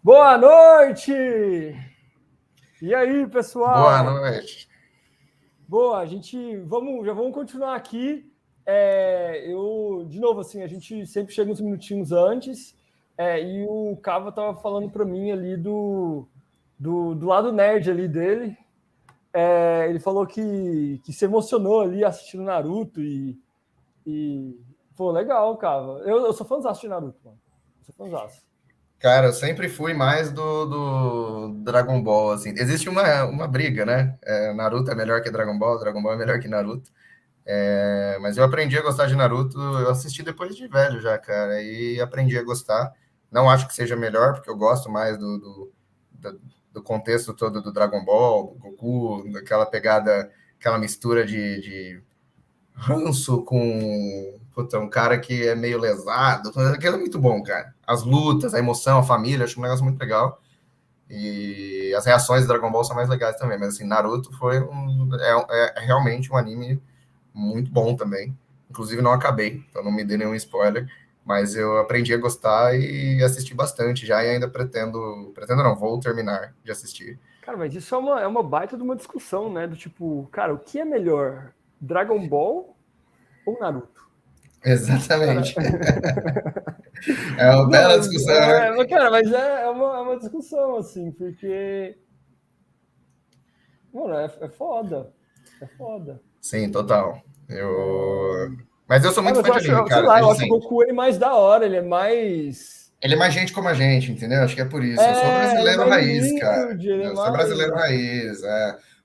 Boa noite! E aí, Boa pessoal? noite. Boa, já vamos continuar aqui. De novo, assim, a gente sempre chega uns minutinhos antes, e o Cava estava falando para mim ali do lado nerd ali dele. Ele falou que se emocionou ali assistindo Naruto e pô, legal, Cava. Eu sou fãzaço de Naruto, mano. Sou fãzaço. Cara, eu sempre fui mais do Dragon Ball, assim. Existe uma briga, né? Naruto é melhor que Dragon Ball, Dragon Ball é melhor que Naruto. Mas eu aprendi a gostar de Naruto, eu assisti depois de velho já, cara, e aprendi a gostar. Não acho que seja melhor, porque eu gosto mais do contexto todo do Dragon Ball, do Goku, daquela pegada, aquela mistura de ranço com puta, um cara que é meio lesado. Aquilo é muito bom, cara. As lutas, a emoção, a família, acho um negócio muito legal. E as reações do Dragon Ball são mais legais também. Mas assim, Naruto é realmente um anime muito bom também. Inclusive não acabei, então não me dê nenhum spoiler. Mas eu aprendi a gostar e assisti bastante já e ainda pretendo não, vou terminar de assistir. Cara, mas isso é uma baita de uma discussão, né? Do tipo, cara, o que é melhor? Dragon Ball ou Naruto? Cara, Exatamente. É uma não, bela discussão, né? mas é uma discussão, assim, porque, mano, é foda. É foda. Sim, total. Eu... É, Mas eu sou muito mas fã eu de anime, acho, sei cara, lá, eu desde acho o sempre. Goku ele mais da hora, ele é mais. Ele é mais gente como a gente, entendeu? Acho que é por isso. Eu sou Ele é brasileiro mais raiz, cara. humilde, ele é Eu sou mais. brasileiro raiz.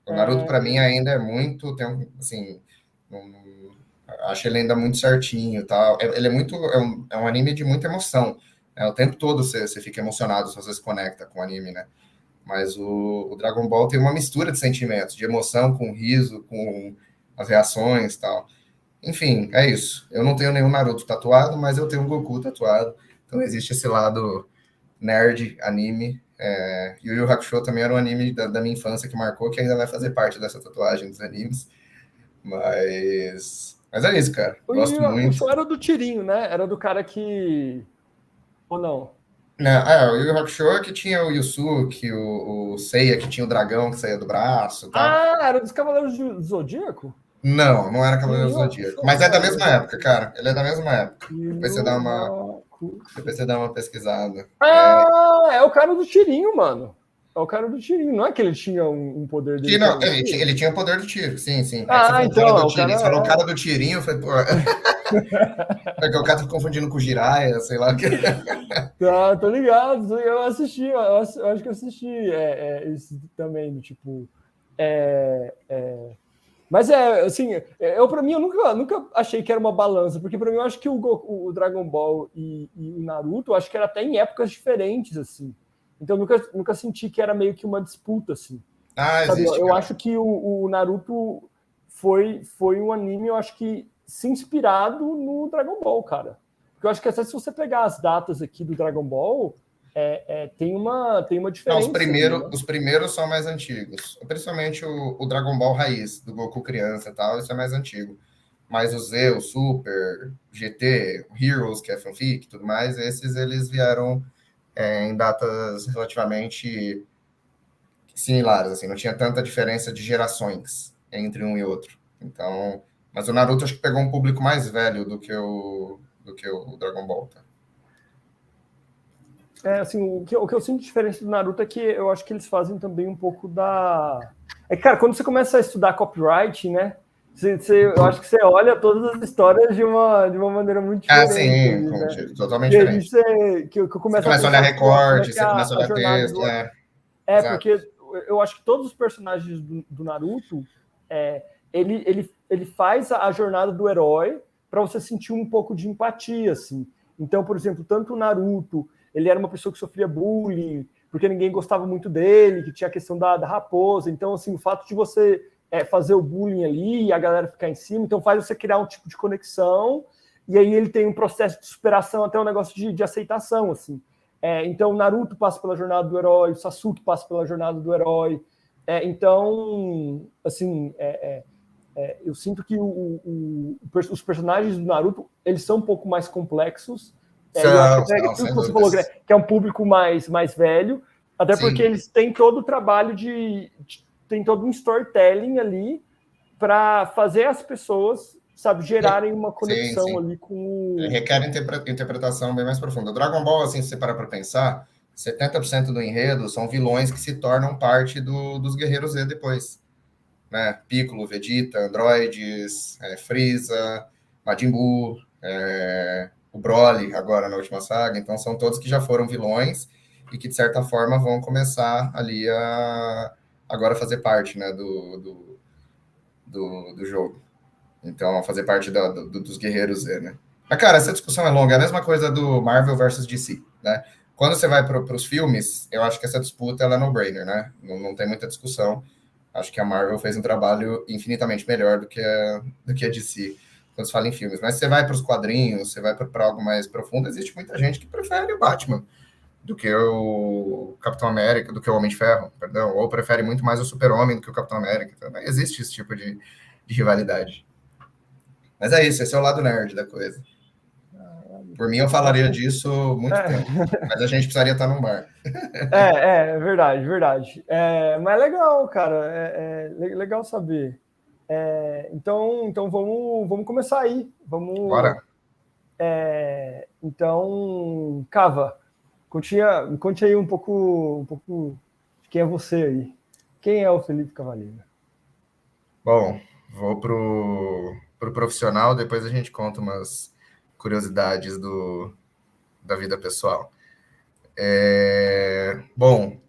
O Naruto, pra mim, É, ainda é muito. Assim, acho ele ainda muito certinho e tal. Ele é muito. É um anime de muita emoção. O tempo todo você fica emocionado se você se conecta com o anime, né? Mas o Dragon Ball tem uma mistura de sentimentos, de emoção com riso, com as reações e tal. Enfim, é isso. Eu não tenho nenhum Naruto tatuado, mas eu tenho um Goku tatuado. Então existe esse lado nerd, anime. Yu Yu Hakusho também era um anime da minha infância que marcou, que ainda vai fazer parte dessa tatuagem dos animes. Mas é isso, cara. o Yu Gosto Yu muito. Hakusho era do tirinho, né? Era do cara que. Ou não? Não, o Yu Yu Hakusho é que tinha o Yusuke, o Seiya, que tinha o dragão que saía do braço e tal. Ah, era dos Cavaleiros do Zodíaco? Não, não era Yu Cavaleiro do Yu Zodíaco. Hakusho? Mas é da Não, mesma época, cara. Ele é da mesma época. Yu Depois Yu você dá uma, Hakusho. depois você dá uma pesquisada. Ah, é o cara do tirinho, mano. É o cara do tirinho. Não é que ele tinha um poder dele que era Não, um tiro? ele tinha o poder do tiro, sim, sim. É que você Ah, falou o cara então, é do o tirinho, cara. você falou o cara do tirinho, eu falei, pô, é que o cara tá confundindo com o Jiraiya, sei lá o que. Tá, tô ligado. Eu assisti, eu acho que eu assisti isso também, do tipo. É, é, Mas assim, eu para mim eu nunca achei que era uma balança, porque para mim eu acho que o Dragon Ball e o Naruto, eu acho que era até em épocas diferentes assim. Então eu nunca senti que era meio que uma disputa assim. Ah, Sabe, existe, eu cara. acho que o Naruto foi um anime, eu acho que se inspirado no Dragon Ball, cara. Porque eu acho que até se você pegar as datas aqui do Dragon Ball, tem uma Não, diferença ali, né? os primeiros são mais antigos. Principalmente o Dragon Ball raiz, do Goku criança e tal, isso é mais antigo. Mas o Z, o Super, GT, o Heroes, que é fanfic e tudo mais, esses eles vieram em datas relativamente similares, assim, não tinha tanta diferença de gerações entre um e outro. Então, mas o Naruto acho que pegou um público mais velho do que o Dragon Ball, tá? Assim, o que eu sinto de diferença do Naruto é que eu acho que eles fazem também um pouco da. É que, cara, quando você começa a estudar copyright, né? Eu acho que você olha todas as histórias de uma maneira muito Ah, diferente sim, ali, né? totalmente E aí diferente. que eu Você começo a começa a olhar pensar assim, ó, como é recorte, que é você a, começa a a olhar jornada texto, do. exato. Porque eu acho que todos os personagens do Naruto, ele faz a jornada do herói para você sentir um pouco de empatia, assim. Então, por exemplo, tanto o Naruto, ele era uma pessoa que sofria bullying, porque ninguém gostava muito dele, que tinha a questão da raposa. Então, assim, o fato de você fazer o bullying ali e a galera ficar em cima, então faz você criar um tipo de conexão, e aí ele tem um processo de superação até um negócio de aceitação, assim. Então, o Naruto passa pela jornada do herói, o Sasuke passa pela jornada do herói. Então, assim, eu sinto que os personagens do Naruto eles são um pouco mais complexos Eu acho que até Não, aquilo sem que você falou, dúvidas. né, que é um público mais velho, até porque Sim, eles têm todo o trabalho tem todo um storytelling ali para fazer as pessoas, sabe, gerarem uma sim, conexão sim. ali com o. Requer interpretação bem mais profunda. O Dragon Ball, assim, se você parar para pensar, 70% do enredo são vilões que se tornam parte dos Guerreiros Z depois. Né? Piccolo, Vegeta, androides, Freeza, Majin Buu, o Broly agora na última saga. Então são todos que já foram vilões e que de certa forma vão começar ali a agora fazer parte, né, do jogo. Então a fazer parte dos Guerreiros Z, né? Mas cara, essa discussão é longa. É a mesma coisa do Marvel versus DC, né? Quando você vai para os filmes, eu acho que essa disputa ela é no-brainer, né? Não tem muita discussão. Acho que a Marvel fez um trabalho infinitamente melhor do que a DC quando se fala em filmes. Mas você vai para os quadrinhos, você vai para algo mais profundo, existe muita gente que prefere o Batman do que o Capitão América, do que o Homem de Ferro, perdão, ou prefere muito mais o Super-Homem do que o Capitão América. Então, existe esse tipo de rivalidade. Mas é isso, esse é o lado nerd da coisa. Por mim, eu falaria Bastante. disso muito tempo, É, mas a gente precisaria estar num bar. é verdade, verdade. Mas é legal, cara. Legal saber. Então vamos começar aí. Vamos. Bora. Então, Cava, conte aí um pouco de quem é você aí. Quem é o Felipe Cavalheiro? Bom, vou pro profissional, depois a gente conta umas curiosidades da vida pessoal. Bom,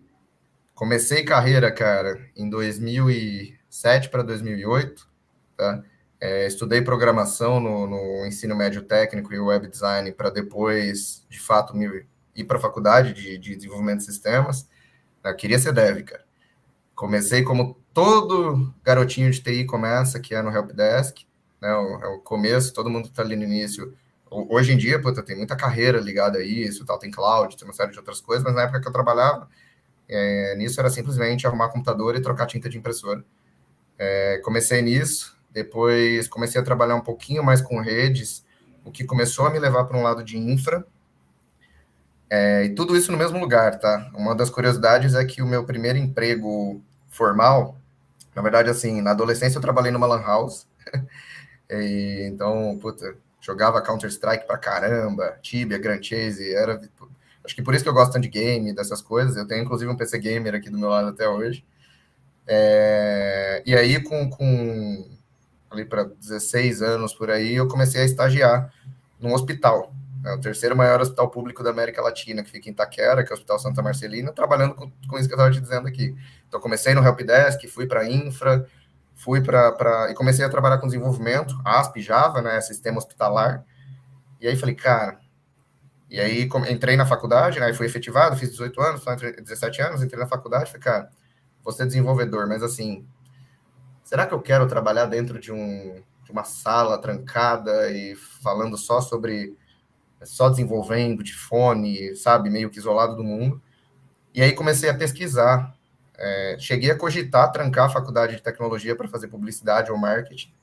comecei carreira, cara, em 2007 para 2008, tá? Estudei programação no ensino médio técnico e web design para depois, de fato, ir para a faculdade de desenvolvimento de sistemas. Eu queria ser dev, cara. Comecei como todo garotinho de TI começa, que é no helpdesk, né? É o começo, todo mundo está ali no início. Hoje em dia, puta, tem muita carreira ligada a isso, tal, tem cloud, tem uma série de outras coisas, mas na época que eu trabalhava, nisso era simplesmente arrumar computador e trocar tinta de impressora. Comecei nisso, depois comecei a trabalhar um pouquinho mais com redes, o que começou a me levar para um lado de infra, e tudo isso no mesmo lugar, tá? Uma das curiosidades é que o meu primeiro emprego formal, na verdade, assim, na adolescência eu trabalhei numa lan house, então, puta, jogava Counter-Strike pra caramba, Tibia, Grand Chase, acho que por isso que eu gosto tanto de game, dessas coisas, eu tenho inclusive um PC gamer aqui do meu lado até hoje, e aí ali para 16 anos por aí, eu comecei a estagiar num hospital, né, o terceiro maior hospital público da América Latina, que fica em Itaquera, que é o Hospital Santa Marcelina, trabalhando com isso que eu estava te dizendo aqui. Então, comecei no helpdesk, fui para infra, e comecei a trabalhar com desenvolvimento, ASP, Java, né, sistema hospitalar, e aí falei, cara, e aí entrei na faculdade, né, fui efetivado, fiz 18 anos, 17 anos, entrei na faculdade, falei, cara, vou ser desenvolvedor, mas assim, será que eu quero trabalhar dentro de uma sala trancada e falando só desenvolvendo de fone, sabe, meio que isolado do mundo? E aí comecei a pesquisar. Cheguei a cogitar trancar a faculdade de tecnologia para fazer publicidade ou marketing.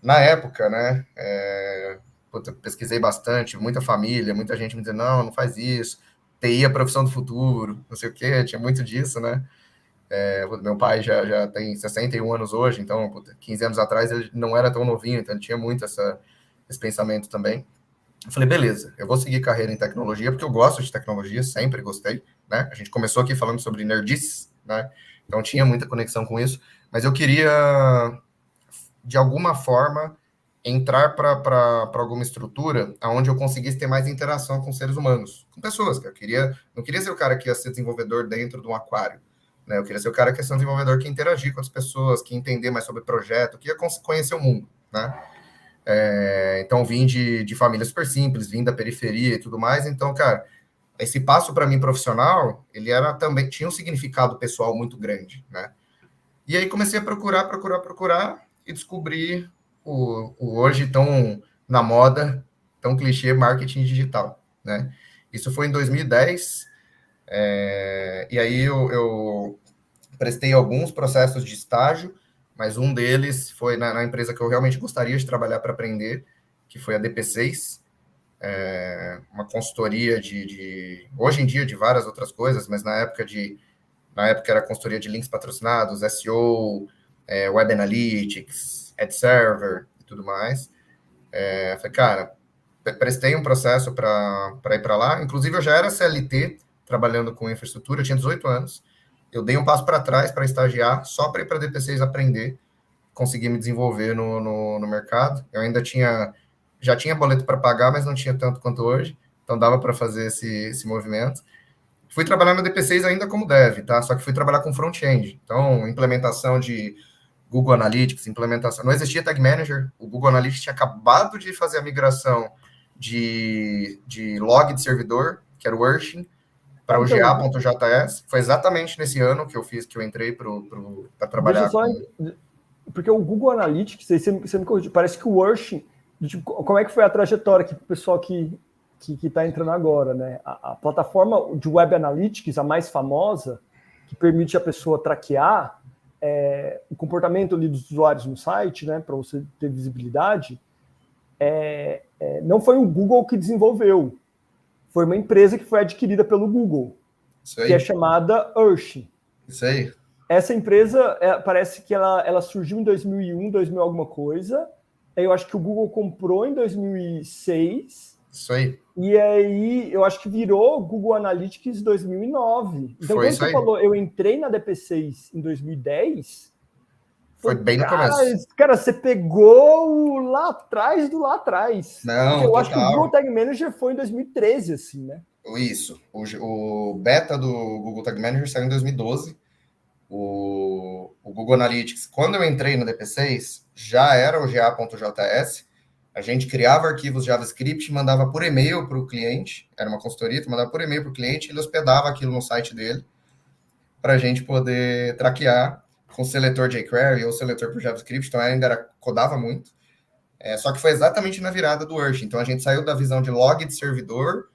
Na época, né, pesquisei bastante, muita família, muita gente me dizendo, não faz isso, TI é a profissão do futuro, não sei o quê, tinha muito disso, né? Meu pai já tem 61 anos hoje, então, 15 anos atrás ele não era tão novinho, então ele tinha muito esse pensamento também. Eu falei, beleza, eu vou seguir carreira em tecnologia, porque eu gosto de tecnologia, sempre gostei, né? A gente começou aqui falando sobre nerdices, né? Então tinha muita conexão com isso, mas eu queria, de alguma forma, entrar para alguma estrutura onde eu conseguisse ter mais interação com seres humanos, com pessoas. Não queria ser o cara que ia ser desenvolvedor dentro de um aquário, né? Eu queria ser o cara que ia ser um desenvolvedor que ia interagir com as pessoas, que ia entender mais sobre o projeto, que ia conhecer o mundo, né? Então, vim de família super simples, vim da periferia e tudo mais. Então, cara, esse passo para mim profissional, ele era também, tinha um significado pessoal muito grande, né? E aí comecei a procurar e descobri o hoje tão na moda, tão clichê marketing digital, né? Isso foi em 2010, e aí eu prestei alguns processos de estágio, mas um deles foi na empresa que eu realmente gostaria de trabalhar para aprender, que foi a DP6. uma consultoria hoje em dia de várias outras coisas, mas na época era consultoria de links patrocinados, SEO, Web Analytics, Ad Server e tudo mais. Falei, cara, prestei um processo para ir para lá. Inclusive, eu já era CLT, trabalhando com infraestrutura, eu tinha 18 anos. Eu dei um passo para trás para estagiar, só para ir para a DP6 aprender, conseguir me desenvolver no mercado. Eu ainda já tinha boleto para pagar, mas não tinha tanto quanto hoje, então dava para fazer esse movimento. Fui trabalhar no DP6 ainda como dev, tá? Só que fui trabalhar com front-end. Então, implementação de Google Analytics, implementação. Não existia Tag Manager, o Google Analytics tinha acabado de fazer a migração de log de servidor, que era o Urshin, para o GA.js. Foi exatamente nesse ano que eu entrei para trabalhar Porque o Google Analytics, você me corrigiu, parece que o Urshin, tipo, como é que foi a trajetória aqui para o pessoal que está entrando agora, né? A plataforma de Web Analytics, a mais famosa, que permite a pessoa traquear o comportamento ali dos usuários no site, né, para você ter visibilidade, não foi o Google que desenvolveu, foi uma empresa que foi adquirida pelo Google, que é chamada Urshin. Isso aí. Essa empresa, parece que ela surgiu em 2001, 2000 alguma coisa, eu acho que o Google comprou em 2006. Isso aí. E aí, eu acho que virou Google Analytics 2009. Então, quando você falou, eu entrei na DP6 em 2010... Foi bem no começo. Cara, você pegou lá atrás do lá atrás. Não, eu acho que o Google Tag Manager foi em 2013, assim, né? Isso. O beta do Google Tag Manager saiu em 2012. O Google Analytics, quando eu entrei no DP6, já era o GA.js. A gente criava arquivos JavaScript, mandava por e-mail para o cliente, era uma consultoria, mandava por e-mail para o cliente, ele hospedava aquilo no site dele, para a gente poder traquear com seletor jQuery ou seletor por JavaScript, então ainda codava muito. Só que foi exatamente na virada do Urshin. Então a gente saiu da visão de log de servidor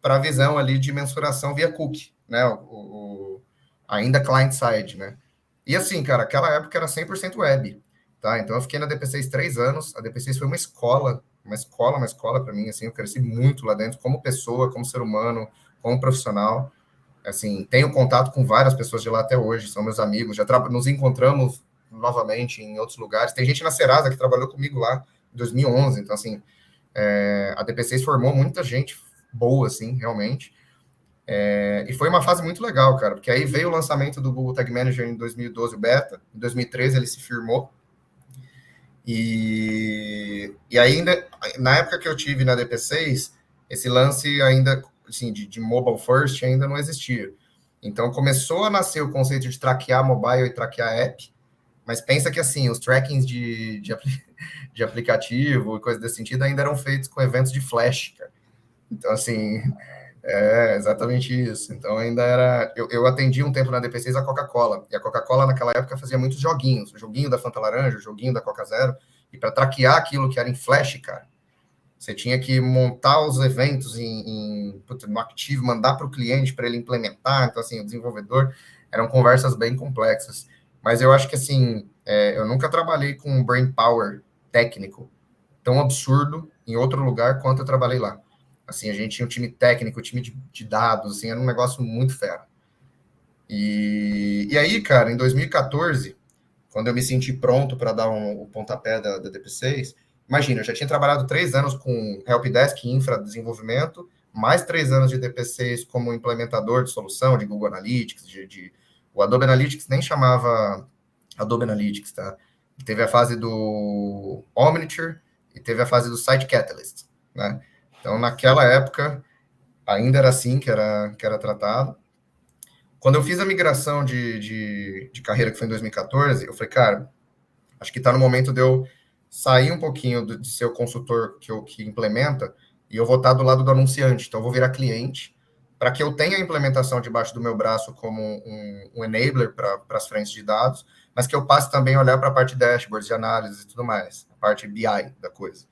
para a visão ali de mensuração via cookie, né? Ainda client-side, né? E assim, cara, aquela época era 100% web, tá? Então eu fiquei na DP6 3 anos, a DP6 foi uma escola para mim, assim, eu cresci muito lá dentro, como pessoa, como ser humano, como profissional, assim, tenho contato com várias pessoas de lá até hoje, são meus amigos, nos encontramos novamente em outros lugares, tem gente na Serasa que trabalhou comigo lá em 2011, então, assim, a DP6 formou muita gente boa, assim, realmente. E foi uma fase muito legal, cara, porque aí veio o lançamento do Google Tag Manager em 2012, o beta, em 2013 ele se firmou, e ainda, na época que eu tive na DP6, esse lance ainda, assim, de mobile first ainda não existia. Então começou a nascer o conceito de traquear mobile e traquear app, mas pensa que, assim, os trackings de aplicativo e coisa desse sentido ainda eram feitos com eventos de flash, cara. Então, assim, exatamente isso. Então, ainda era... Eu atendi um tempo na DP6 a Coca-Cola, e a Coca-Cola, naquela época, fazia muitos joguinhos. O joguinho da Fanta Laranja, o joguinho da Coca Zero. E para traquear aquilo que era em Flash, cara, você tinha que montar os eventos no Active, mandar para o cliente para ele implementar. Então, assim, o desenvolvedor... Eram conversas bem complexas. Mas eu acho que, assim, eu nunca trabalhei com um brain power técnico tão absurdo em outro lugar quanto eu trabalhei lá. Assim, a gente tinha um time técnico, um time de dados, assim, era um negócio muito fera. E aí, cara, em 2014, quando eu me senti pronto para dar o pontapé da DP6, imagina, eu já tinha trabalhado 3 anos com Helpdesk, infra, desenvolvimento, mais 3 anos de DP6 como implementador de solução, de Google Analytics, o Adobe Analytics nem chamava Adobe Analytics, tá? Teve a fase do Omniture e teve a fase do Site Catalyst, né? Então, naquela época, ainda era assim que era tratado. Quando eu fiz a migração de carreira, que foi em 2014, eu falei, cara, acho que está no momento de eu sair um pouquinho de ser o consultor que implementa e eu vou estar do lado do anunciante. Então, eu vou virar cliente para que eu tenha a implementação debaixo do meu braço como um enabler para as frentes de dados, mas que eu passe também a olhar para a parte de dashboards, de análise e tudo mais, a parte BI da coisa.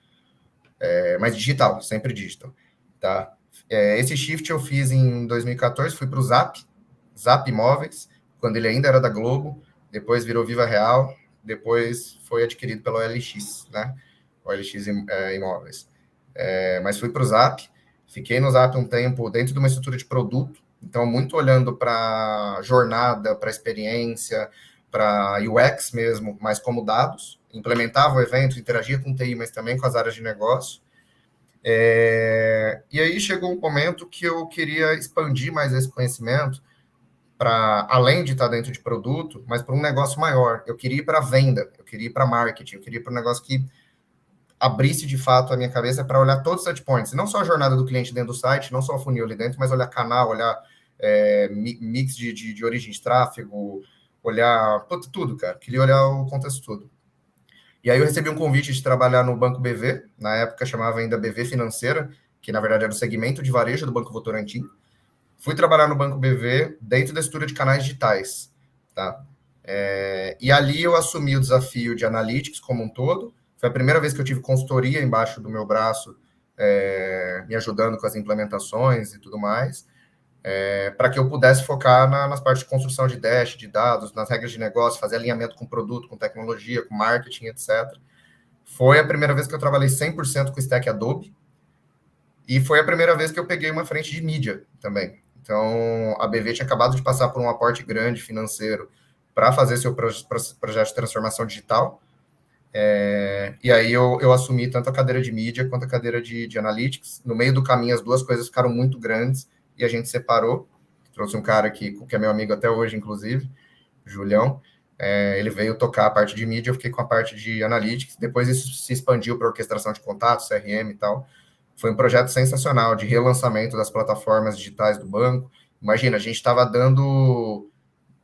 Mas digital, sempre digital, tá? Esse shift eu fiz em 2014, fui para o Zap Imóveis, quando ele ainda era da Globo, depois virou Viva Real, depois foi adquirido pela OLX, né? OLX Imóveis. Mas fui para o Zap, fiquei no Zap um tempo dentro de uma estrutura de produto, então muito olhando para jornada, para experiência, para UX mesmo, mas como dados, implementava o evento, interagia com o TI, mas também com as áreas de negócio. E aí chegou um momento que eu queria expandir mais esse conhecimento para, além de estar dentro de produto, mas para um negócio maior. Eu queria ir para venda, eu queria ir para marketing, eu queria ir para um negócio que abrisse de fato a minha cabeça para olhar todos os touchpoints, não só a jornada do cliente dentro do site, não só o funil ali dentro, mas olhar canal, olhar mix de origem de tráfego, olhar tudo, cara. Queria olhar o contexto todo. E aí eu recebi um convite de trabalhar no Banco BV, na época chamava ainda BV Financeira, que na verdade era o segmento de varejo do Banco Votorantim. Fui trabalhar no Banco BV dentro da estrutura de canais digitais, tá? E ali eu assumi o desafio de analytics como um todo. Foi a primeira vez que eu tive consultoria embaixo do meu braço, me ajudando com as implementações e tudo mais, para que eu pudesse focar nas partes de construção de dash, de dados, nas regras de negócio, fazer alinhamento com produto, com tecnologia, com marketing, etc. Foi a primeira vez que eu trabalhei 100% com o stack Adobe, e foi a primeira vez que eu peguei uma frente de mídia também. Então, a BV tinha acabado de passar por um aporte grande financeiro para fazer seu projeto de transformação digital. E aí eu assumi tanto a cadeira de mídia quanto a cadeira de analytics. No meio do caminho, as duas coisas ficaram muito grandes e a gente separou. Trouxe um cara que é meu amigo até hoje, inclusive, Julião. Ele veio tocar a parte de mídia, eu fiquei com a parte de analytics. Depois isso se expandiu para orquestração de contatos, CRM e tal. Foi um projeto sensacional de relançamento das plataformas digitais do banco. Imagina, a gente estava dando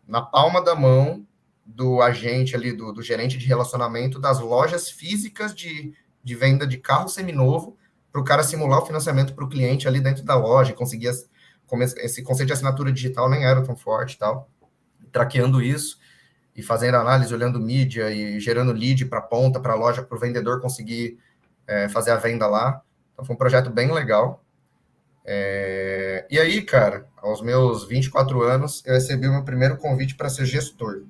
na palma da mão do agente ali, do gerente de relacionamento das lojas físicas de venda de carro seminovo, para o cara simular o financiamento para o cliente ali dentro da loja, conseguir esse conceito de assinatura digital nem era tão forte e tal. Traqueando isso e fazendo análise, olhando mídia e gerando lead para a ponta, para a loja, para o vendedor conseguir fazer a venda lá. Então, foi um projeto bem legal. E aí, cara, aos meus 24 anos, eu recebi o meu primeiro convite para ser gestor.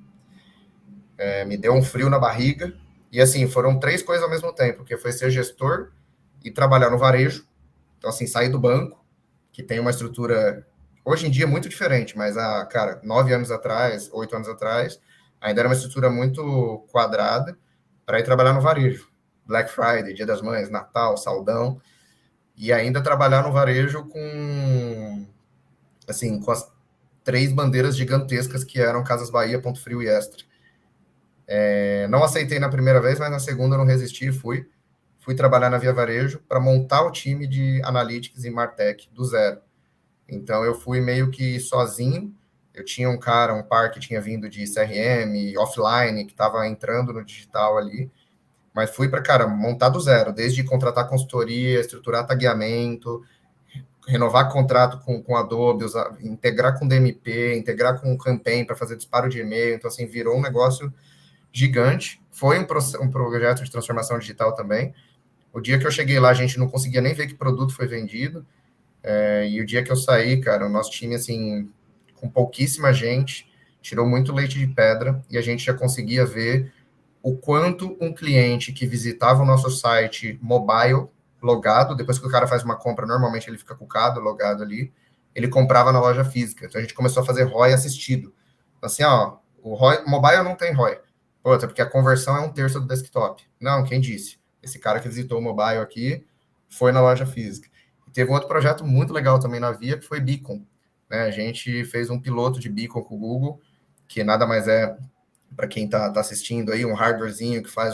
Me deu um frio na barriga. E, assim, foram 3 coisas ao mesmo tempo, que foi ser gestor e trabalhar no varejo. Então, assim, sair do banco, que tem uma estrutura, hoje em dia, muito diferente, mas, cara, 9 anos atrás, 8 anos atrás, ainda era uma estrutura muito quadrada para ir trabalhar no varejo. Black Friday, Dia das Mães, Natal, Saldão. E ainda trabalhar no varejo com as 3 bandeiras gigantescas que eram Casas Bahia, Ponto Frio e Extra. Não aceitei na primeira vez, mas na segunda eu não resisti e fui. Fui trabalhar na Via Varejo para montar o time de Analytics e Martech do zero. Então eu fui meio que sozinho. Eu tinha um par que tinha vindo de CRM, offline, que estava entrando no digital ali. Mas fui para, cara, montar do zero, desde contratar consultoria, estruturar tagueamento, renovar contrato com Adobe, integrar com DMP, integrar com Campaign para fazer disparo de e-mail. Então, assim, virou um negócio gigante. Foi um projeto de transformação digital também. O dia que eu cheguei lá, a gente não conseguia nem ver que produto foi vendido. E o dia que eu saí, cara, o nosso time, assim, com pouquíssima gente, tirou muito leite de pedra e a gente já conseguia ver o quanto um cliente que visitava o nosso site mobile, logado, depois que o cara faz uma compra, normalmente ele fica com o CAD logado ali, ele comprava na loja física. Então a gente começou a fazer ROI assistido. Assim, o ROI, mobile não tem ROI. Outra, porque a conversão é 1/3 do desktop. Não, quem disse? Esse cara que visitou o mobile aqui foi na loja física. E teve um outro projeto muito legal também na Via, que foi Beacon. Né? A gente fez um piloto de Beacon com o Google, que nada mais é, para quem está assistindo aí, um hardwarezinho que faz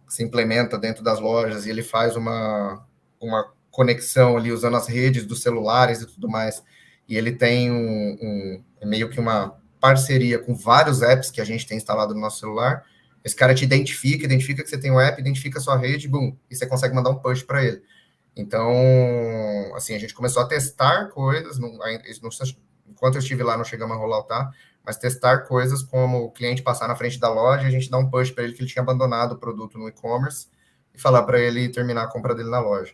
se implementa dentro das lojas e ele faz uma conexão ali usando as redes dos celulares e tudo mais. E ele tem meio que uma parceria com vários apps que a gente tem instalado no nosso celular. Esse cara te identifica que você tem um app, identifica a sua rede, boom, e você consegue mandar um push para ele. Então, assim, a gente começou a testar coisas, enquanto eu estive lá não chegamos a rolar, tá? Mas testar coisas como o cliente passar na frente da loja, a gente dá um push para ele que ele tinha abandonado o produto no e-commerce e falar para ele terminar a compra dele na loja.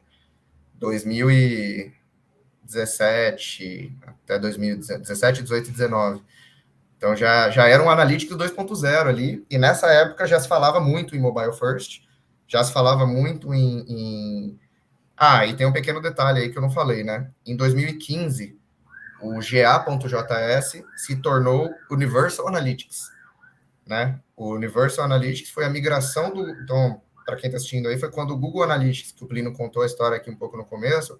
2017 até 2017, 18 e 19. Então já era um Analytics 2.0 ali, e nessa época já se falava muito em mobile first, já se falava muito em Ah, e tem um pequeno detalhe aí que eu não falei, né? Em 2015, o GA.js se tornou Universal Analytics, né? O Universal Analytics foi a migração do... Então, para quem está assistindo aí, foi quando o Google Analytics, que o Plínio contou a história aqui um pouco no começo,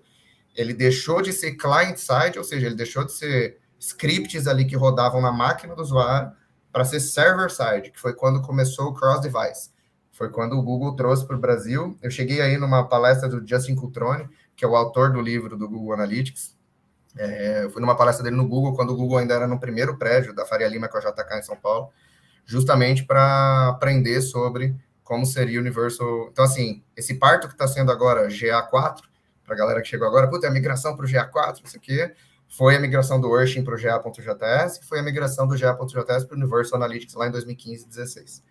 ele deixou de ser client-side, ou seja, ele deixou de ser scripts ali que rodavam na máquina do usuário para ser server-side, que foi quando começou o cross-device. Foi quando o Google trouxe para o Brasil. Eu cheguei aí numa palestra do Justin Cultrone, que é o autor do livro do Google Analytics. Eu fui numa palestra dele no Google, quando o Google ainda era no primeiro prédio da Faria Lima com a JK em São Paulo, justamente para aprender sobre como seria o Universal. Então, assim, esse parto que está sendo agora GA4, para a galera que chegou agora, puta, é a migração para o GA4, isso aqui, foi a migração do Urshin para o GA.js, foi a migração do GA.js para o Universal Analytics lá em 2015 e 2016.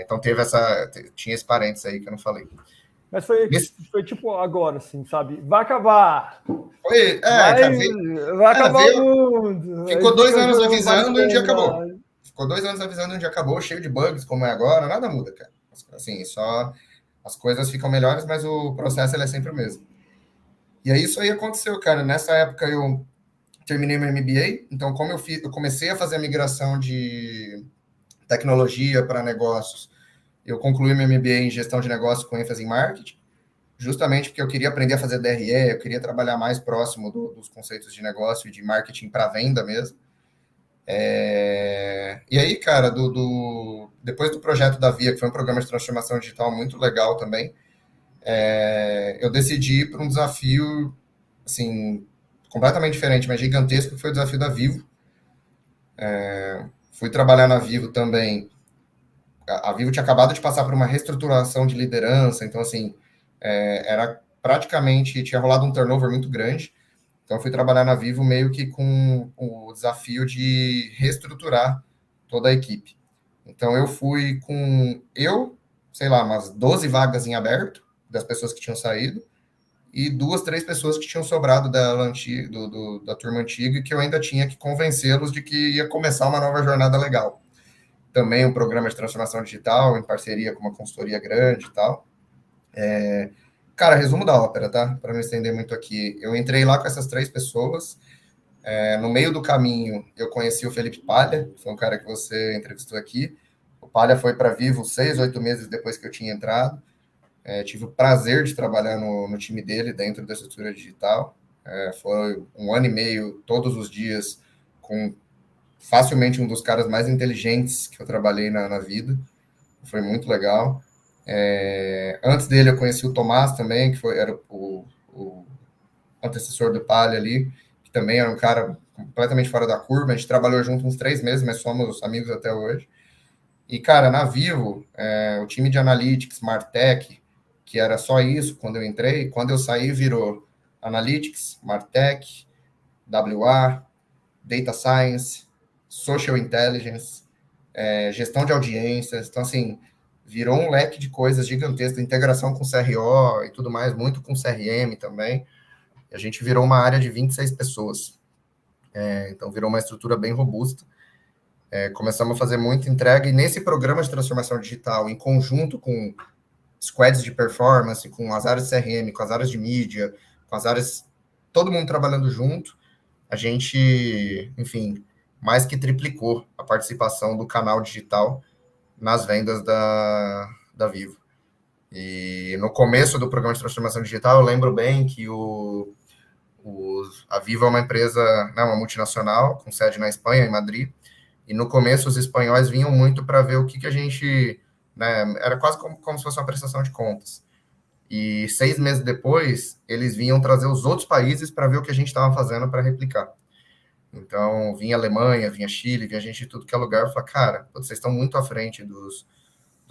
Então tinha esse parênteses aí que eu não falei. Mas foi tipo agora, assim, sabe? Vai acabar! Vai acabar o mundo! Ficou 2 anos avisando e um dia acabou. Ficou 2 anos avisando e um dia acabou, cheio de bugs, como é agora, nada muda, cara. Assim, só as coisas ficam melhores, mas o processo ele é sempre o mesmo. E aí isso aí aconteceu, cara. Nessa época eu terminei meu MBA, então como eu comecei a fazer a migração de tecnologia para negócios, eu concluí meu MBA em gestão de negócios com ênfase em marketing, justamente porque eu queria aprender a fazer DRE, eu queria trabalhar mais próximo dos conceitos de negócio e de marketing para venda mesmo. E aí, cara, depois do projeto da Via, que foi um programa de transformação digital muito legal também, eu decidi ir para um desafio, assim, completamente diferente, mas gigantesco, que foi o desafio da Vivo. Fui trabalhar na Vivo também. A Vivo tinha acabado de passar por uma reestruturação de liderança, então, assim, era praticamente, tinha rolado um turnover muito grande, então eu fui trabalhar na Vivo meio que com o desafio de reestruturar toda a equipe. Então eu fui sei lá, umas 12 vagas em aberto, das pessoas que tinham saído, e 2, 3 pessoas que tinham sobrado da turma antiga, que eu ainda tinha que convencê-los de que ia começar uma nova jornada legal. Também um programa de transformação digital, em parceria com uma consultoria grande e tal. Cara, resumo da ópera, tá? Para não estender muito aqui. Eu entrei lá com essas 3 pessoas. No meio do caminho, eu conheci o Felipe Palha, que foi um cara que você entrevistou aqui. O Palha foi para Vivo 6, 8 meses depois que eu tinha entrado. Tive o prazer de trabalhar no time dele, dentro da estrutura digital. Foi 1 ano e meio, todos os dias, com facilmente um dos caras mais inteligentes que eu trabalhei na vida. Foi muito legal. Antes dele, eu conheci o Tomás também, que era o antecessor do Palha ali, que também era um cara completamente fora da curva. A gente trabalhou junto uns 3 meses, mas somos amigos até hoje. E, cara, na Vivo, o time de Analytics, Martech, que era só isso quando eu entrei, quando eu saí virou Analytics, Martech, WA, Data Science, Social Intelligence, gestão de audiências. Então, assim, virou um leque de coisas gigantescas, integração com CRO e tudo mais, muito com CRM também. E a gente virou uma área de 26 pessoas. Então, virou uma estrutura bem robusta. Começamos a fazer muita entrega, e nesse programa de transformação digital, em conjunto com squads de performance, com as áreas de CRM, com as áreas de mídia, com as áreas, todo mundo trabalhando junto, a gente, enfim, mais que triplicou a participação do canal digital nas vendas da Vivo. E no começo do programa de transformação digital, eu lembro bem que a Vivo é uma empresa, uma multinacional, com sede na Espanha, em Madrid, e no começo os espanhóis vinham muito para ver o que a gente... era quase como se fosse uma prestação de contas. E 6 meses depois, eles vinham trazer os outros países para ver o que a gente estava fazendo para replicar. Então, vinha Alemanha, vinha Chile, vinha gente de tudo que é lugar. Eu falei, cara, vocês estão muito à frente dos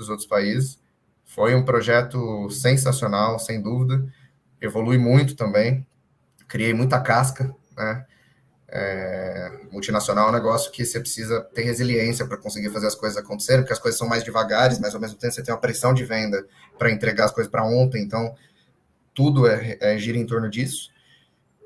outros países. Foi um projeto sensacional, sem dúvida. Evolui muito também. Criei muita casca, né? Multinacional é um negócio que você precisa ter resiliência para conseguir fazer as coisas acontecerem, porque as coisas são mais devagares, mas ao mesmo tempo você tem uma pressão de venda para entregar as coisas para ontem, então tudo gira em torno disso.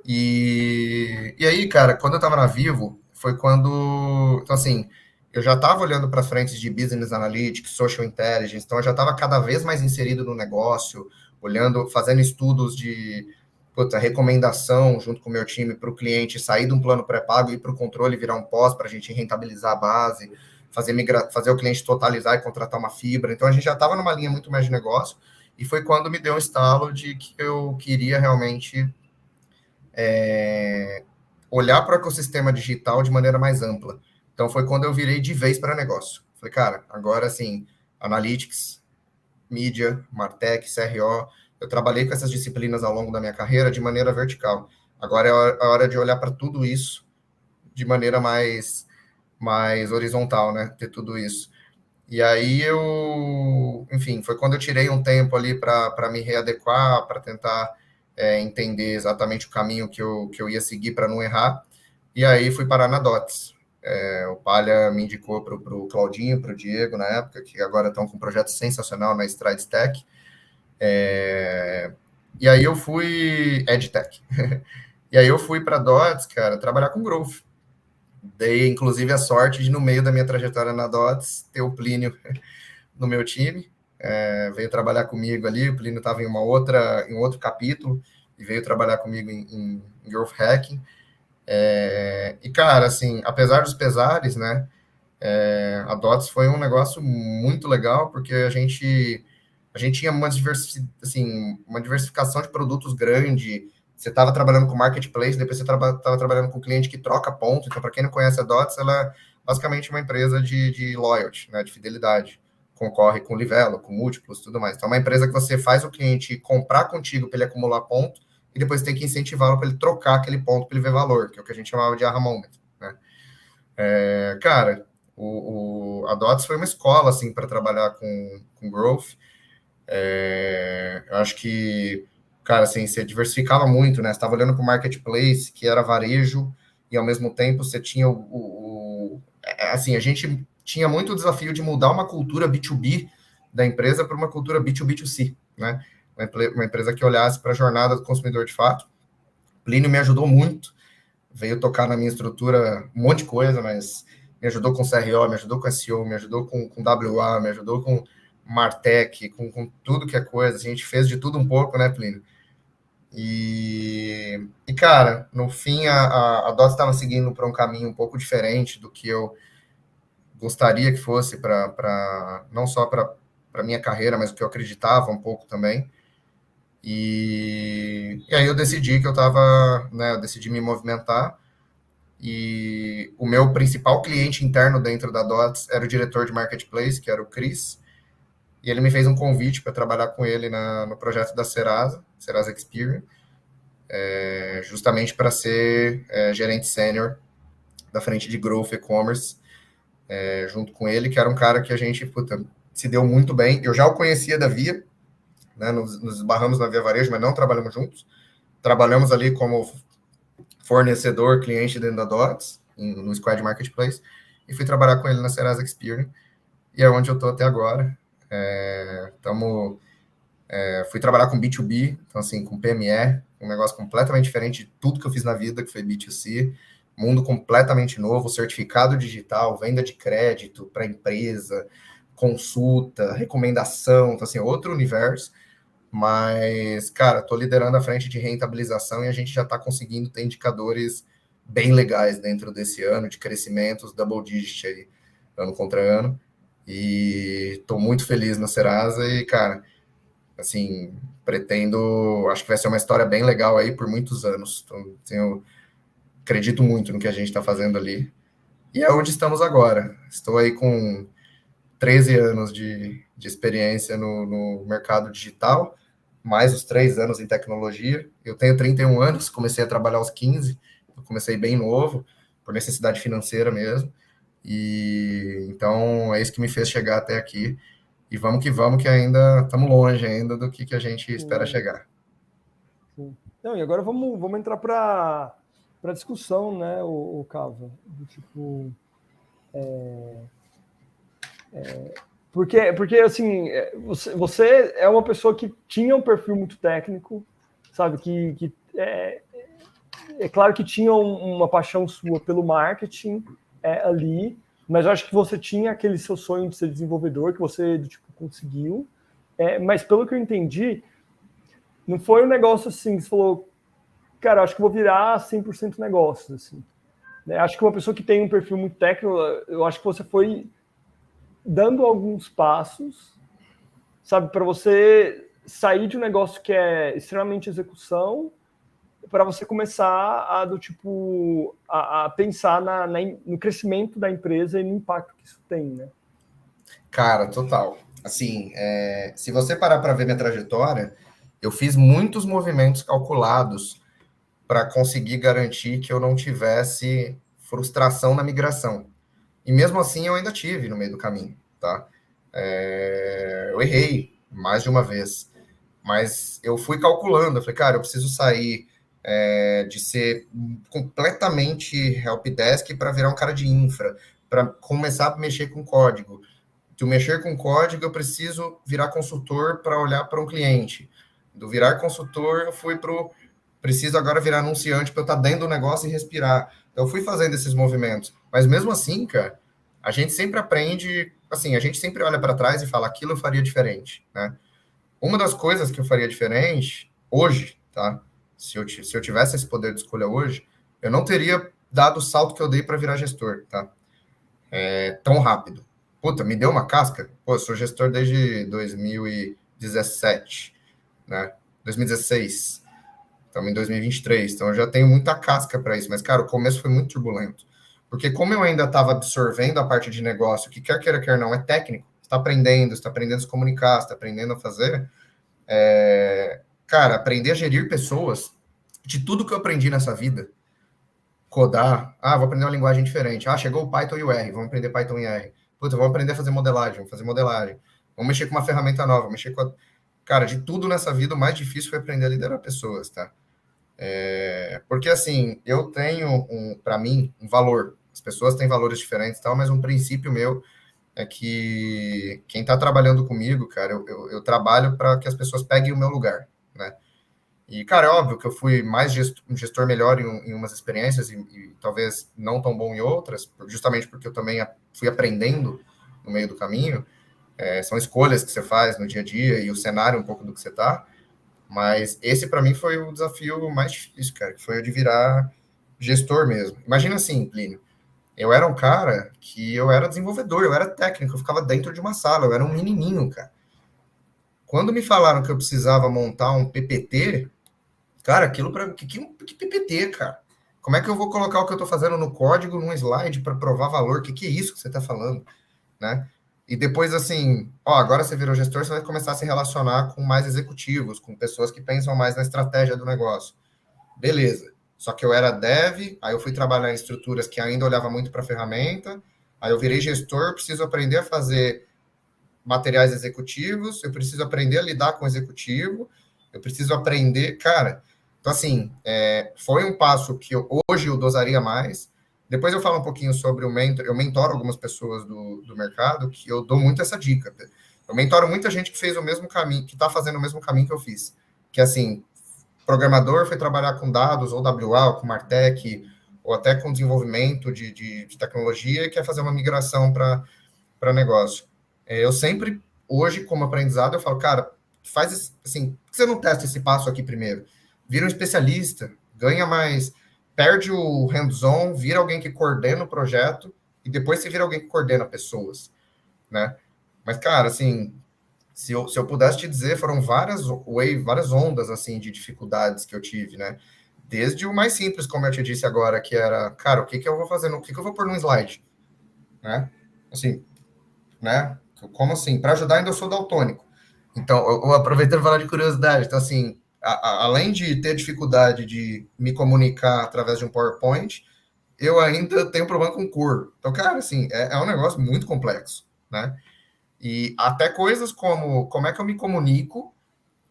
E aí, cara, quando eu estava na Vivo, foi quando... Então, assim, eu já estava olhando para as frentes de Business Analytics, Social Intelligence, então eu já estava cada vez mais inserido no negócio, olhando, fazendo estudos de recomendação junto com o meu time para o cliente sair de um plano pré-pago e ir para o controle virar um pós para a gente rentabilizar a base, fazer o cliente totalizar e contratar uma fibra. Então, a gente já estava numa linha muito mais de negócio e foi quando me deu um estalo de que eu queria realmente olhar para o ecossistema digital de maneira mais ampla. Então, foi quando eu virei de vez para negócio. Falei, cara, agora, assim, Analytics, Mídia, Martech, CRO, eu trabalhei com essas disciplinas ao longo da minha carreira de maneira vertical. Agora é a hora de olhar para tudo isso de maneira mais horizontal, né? Ter tudo isso. E aí enfim, foi quando eu tirei um tempo ali para me readequar, para tentar entender exatamente o caminho que eu ia seguir para não errar. E aí fui parar na Dots. O Palha me indicou para o Claudinho, para o Diego, na época, que agora estão com um projeto sensacional na Stride Tech. E aí eu fui EdTech. E aí eu fui para a Dots, cara, trabalhar com Growth. Dei, inclusive, a sorte de, no meio da minha trajetória na Dots, ter o Plínio no meu time. Veio trabalhar comigo ali, o Plínio estava em um outro capítulo, e veio trabalhar comigo em Growth Hacking. E, cara, assim, apesar dos pesares, né, a Dots foi um negócio muito legal, porque a gente tinha uma diversificação de produtos grande. Você estava trabalhando com marketplace, depois você estava trabalhando com cliente que troca ponto. Então, para quem não conhece a Dots, ela é basicamente uma empresa de loyalty, né, de fidelidade. Concorre com Livelo, com múltiplos, tudo mais. Então, é uma empresa que você faz o cliente comprar contigo para ele acumular ponto e depois tem que incentivá-lo para ele trocar aquele ponto para ele ver valor, que é o que a gente chamava de aha moment, né? Cara, a Dots foi uma escola, assim, para trabalhar com growth. Eu acho que, cara, assim, você diversificava muito, né? Você estava olhando para o marketplace, que era varejo, e ao mesmo tempo você tinha assim, a gente tinha muito o desafio de mudar uma cultura B2B da empresa para uma cultura B2B2C, né? Uma empresa que olhasse para a jornada do consumidor de fato. Plínio me ajudou muito, veio tocar na minha estrutura um monte de coisa, mas me ajudou com CRO, me ajudou com SEO, me ajudou com WA, me ajudou com Martech, com tudo que é coisa. A gente fez de tudo um pouco, né, Plínio? E cara, no fim, a Dots estava seguindo para um caminho um pouco diferente do que eu gostaria que fosse não só para a minha carreira, mas o que eu acreditava um pouco também. E aí eu decidi que eu decidi me movimentar. E o meu principal cliente interno dentro da Dots era o diretor de marketplace, que era o Chris. E ele me fez um convite para trabalhar com ele no projeto da Serasa Experian, justamente para ser gerente sênior da frente de Growth E-Commerce, junto com ele, que era um cara que a gente se deu muito bem. Eu já o conhecia da Via, né, nos esbarramos na Via Varejo, mas não trabalhamos juntos. Trabalhamos ali como fornecedor, cliente dentro da Dots, no Squad Marketplace, e fui trabalhar com ele na Serasa Experian, e é onde eu estou até agora. Fui trabalhar com B2B, então assim, com PME, um negócio completamente diferente de tudo que eu fiz na vida, que foi B2C, mundo completamente novo, certificado digital, venda de crédito para empresa, consulta, recomendação, então assim, outro universo. Mas, cara, estou liderando a frente de rentabilização e a gente já está conseguindo ter indicadores bem legais dentro desse ano de crescimentos, double digit aí, ano contra ano. E estou muito feliz na Serasa e, cara, assim, acho que vai ser uma história bem legal aí por muitos anos. Então, assim, eu acredito muito no que a gente está fazendo ali. E é onde estamos agora. Estou aí com 13 anos de experiência no mercado digital, mais os 3 anos em tecnologia. Eu tenho 31 anos, comecei a trabalhar aos 15, eu comecei bem novo, por necessidade financeira mesmo. E então é isso que me fez chegar até aqui. E vamos, que ainda estamos longe ainda do que a gente espera chegar. Sim. Não, e agora vamos entrar para a discussão, né, o Cava, do tipo... Porque assim, você é uma pessoa que tinha um perfil muito técnico, sabe? Que é claro que tinha uma paixão sua pelo marketing ali, mas eu acho que você tinha aquele seu sonho de ser desenvolvedor, que você tipo, conseguiu. Mas pelo que eu entendi, Não foi um negócio assim, que você falou, cara, acho que vou virar 100% negócio, assim. Né? Acho que uma pessoa que tem um perfil muito técnico, eu acho que você foi dando alguns passos, sabe, para você sair de um negócio que é extremamente execução, para você começar a do tipo a pensar no crescimento da empresa e no impacto que isso tem, né? Cara, total. Assim, se você parar para ver minha trajetória, eu fiz muitos movimentos calculados para conseguir garantir que eu não tivesse frustração na migração. E mesmo assim eu ainda tive no meio do caminho, tá? Eu errei mais de uma vez, mas eu fui calculando, eu falei, cara, eu preciso sair de ser completamente helpdesk para virar um cara de infra, para começar a mexer com código. De mexer com código, eu preciso virar consultor para olhar para um cliente. Do virar consultor, eu fui para o preciso agora virar anunciante para eu estar dentro do negócio e respirar. Então, eu fui fazendo esses movimentos. Mas mesmo assim, cara, a gente sempre aprende, assim, a gente sempre olha para trás e fala, aquilo eu faria diferente, né? Uma das coisas que eu faria diferente hoje, tá? Se eu tivesse esse poder de escolha hoje, eu não teria dado o salto que eu dei para virar gestor, tá? Tão rápido. Puta, me deu uma casca. Pô, eu sou gestor desde 2017, né? 2016. Estamos em 2023, então eu já tenho muita casca para isso. Mas, cara, o começo foi muito turbulento. Porque como eu ainda estava absorvendo a parte de negócio, que quer queira, quer não, é técnico, você está aprendendo a se comunicar, você está aprendendo a fazer. Cara, aprender a gerir pessoas, de tudo que eu aprendi nessa vida, codar, vou aprender uma linguagem diferente. Chegou o Python e o R, vamos aprender Python e R. Puta, vamos aprender a fazer modelagem, vamos fazer modelagem. Vamos mexer com uma ferramenta nova, mexer com a... Cara, de tudo nessa vida, o mais difícil foi aprender a liderar pessoas, tá? Porque, assim, eu tenho, para mim, um valor. As pessoas têm valores diferentes e tal, mas um princípio meu é que quem está trabalhando comigo, cara, eu trabalho para que as pessoas peguem o meu lugar, né? E, cara, é óbvio que eu fui mais um gestor melhor em umas experiências e talvez não tão bom em outras, justamente porque eu também fui aprendendo no meio do caminho. São escolhas que você faz no dia a dia e o cenário um pouco do que você está. Mas esse, para mim, foi o desafio mais difícil, cara, que foi o de virar gestor mesmo. Imagina assim, Plínio, eu era um cara que eu era desenvolvedor, eu era técnico, eu ficava dentro de uma sala, eu era um menininho, cara. Quando me falaram que eu precisava montar um PPT, cara, aquilo para que PPT, cara? Como é que eu vou colocar o que eu estou fazendo no código num slide para provar valor? Que é isso que você está falando, né? E depois, assim, agora você virou gestor, você vai começar a se relacionar com mais executivos, com pessoas que pensam mais na estratégia do negócio. Beleza. Só que eu era dev, aí eu fui trabalhar em estruturas que ainda olhava muito para a ferramenta, aí eu virei gestor, preciso aprender a fazer materiais executivos, eu preciso aprender a lidar com o executivo, eu preciso aprender, cara. Então, assim, foi um passo que hoje eu dosaria mais. Depois eu falo um pouquinho sobre o mentor. Eu mentoro algumas pessoas do mercado que eu dou muito essa dica. Eu mentoro muita gente que fez o mesmo caminho, que está fazendo o mesmo caminho que eu fiz. Que, assim, programador foi trabalhar com dados, ou WA, ou com Martech, ou até com desenvolvimento de tecnologia e quer fazer uma migração para negócio. Eu sempre, hoje, como aprendizado, eu falo, cara, faz assim, por que você não testa esse passo aqui primeiro? Vira um especialista, ganha mais, perde o hands-on, vira alguém que coordena o projeto e depois você vira alguém que coordena pessoas, né? Mas, cara, assim, se eu pudesse te dizer, foram várias ondas, assim, de dificuldades que eu tive, né? Desde o mais simples, como eu te disse agora, que era, cara, o que eu vou fazer, o que eu vou pôr num slide, né? Assim, né? Como assim? Para ajudar, ainda eu sou daltônico. Então, eu aproveitando para falar de curiosidade. Então, assim, além de ter dificuldade de me comunicar através de um PowerPoint, eu ainda tenho problema com cor. Então, cara, assim, é um negócio muito complexo, né? E até coisas como é que eu me comunico.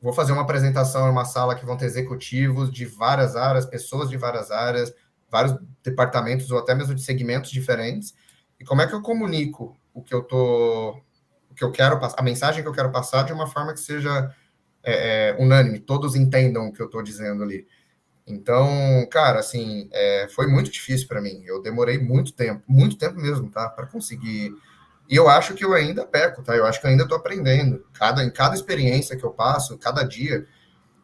Vou fazer uma apresentação em uma sala que vão ter executivos de várias áreas, pessoas de várias áreas, vários departamentos ou até mesmo de segmentos diferentes. E como é que eu comunico o que eu quero passar, a mensagem que eu quero passar de uma forma que seja unânime, todos entendam o que eu estou dizendo ali. Então, cara, assim, foi muito difícil para mim. Eu demorei muito tempo mesmo, tá, para conseguir. E eu acho que eu ainda peco, tá? Eu acho que eu ainda estou aprendendo. Em cada experiência que eu passo, cada dia,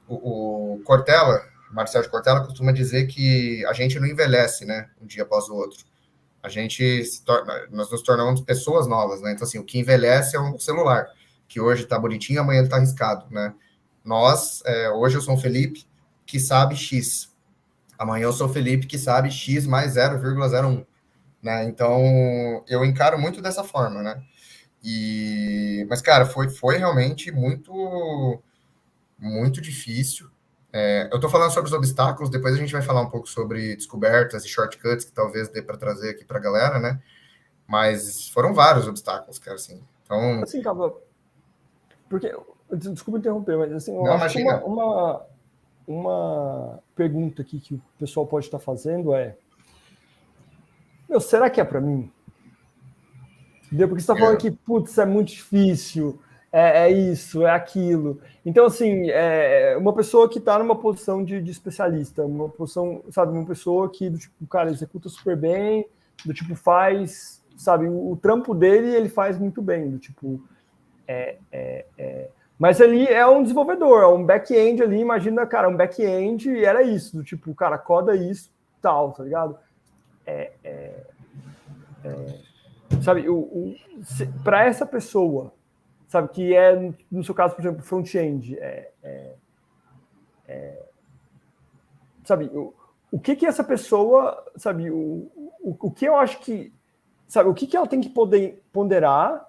o Cortella, Marcelo de Cortella, costuma dizer que a gente não envelhece, né, um dia após o outro. Nós nos tornamos pessoas novas, né? Então, assim, o que envelhece é um celular, que hoje está bonitinho, amanhã ele está arriscado, né? Hoje eu sou um Felipe que sabe X. Amanhã eu sou o Felipe que sabe X mais 0,01, né? Então, eu encaro muito dessa forma, né? Mas, cara, foi realmente muito, muito difícil. Eu tô falando sobre os obstáculos, depois a gente vai falar um pouco sobre descobertas e shortcuts que talvez dê para trazer aqui para a galera, né? Mas foram vários obstáculos, cara, assim. Então, Assim, Cava, porque, desculpa interromper, mas assim, eu não, acho que imagina. uma pergunta aqui que o pessoal pode estar fazendo é: meu, será que é para mim? Entendeu? Porque você está falando que, putz, é muito difícil, é isso, é aquilo. Então, assim, uma pessoa que está numa posição de especialista, uma posição, sabe, uma pessoa que, do tipo, cara, executa super bem, do tipo, faz, sabe, o trampo dele ele faz muito bem, do tipo, mas ali é um desenvolvedor, é um back-end ali, imagina, cara, um back-end e era isso, do tipo, cara, coda isso, tal, tá ligado? Sabe, para essa pessoa, sabe, que é, no seu caso, por exemplo, front-end, sabe, o que essa pessoa, sabe, o que eu acho que, sabe, o que ela tem que poder ponderar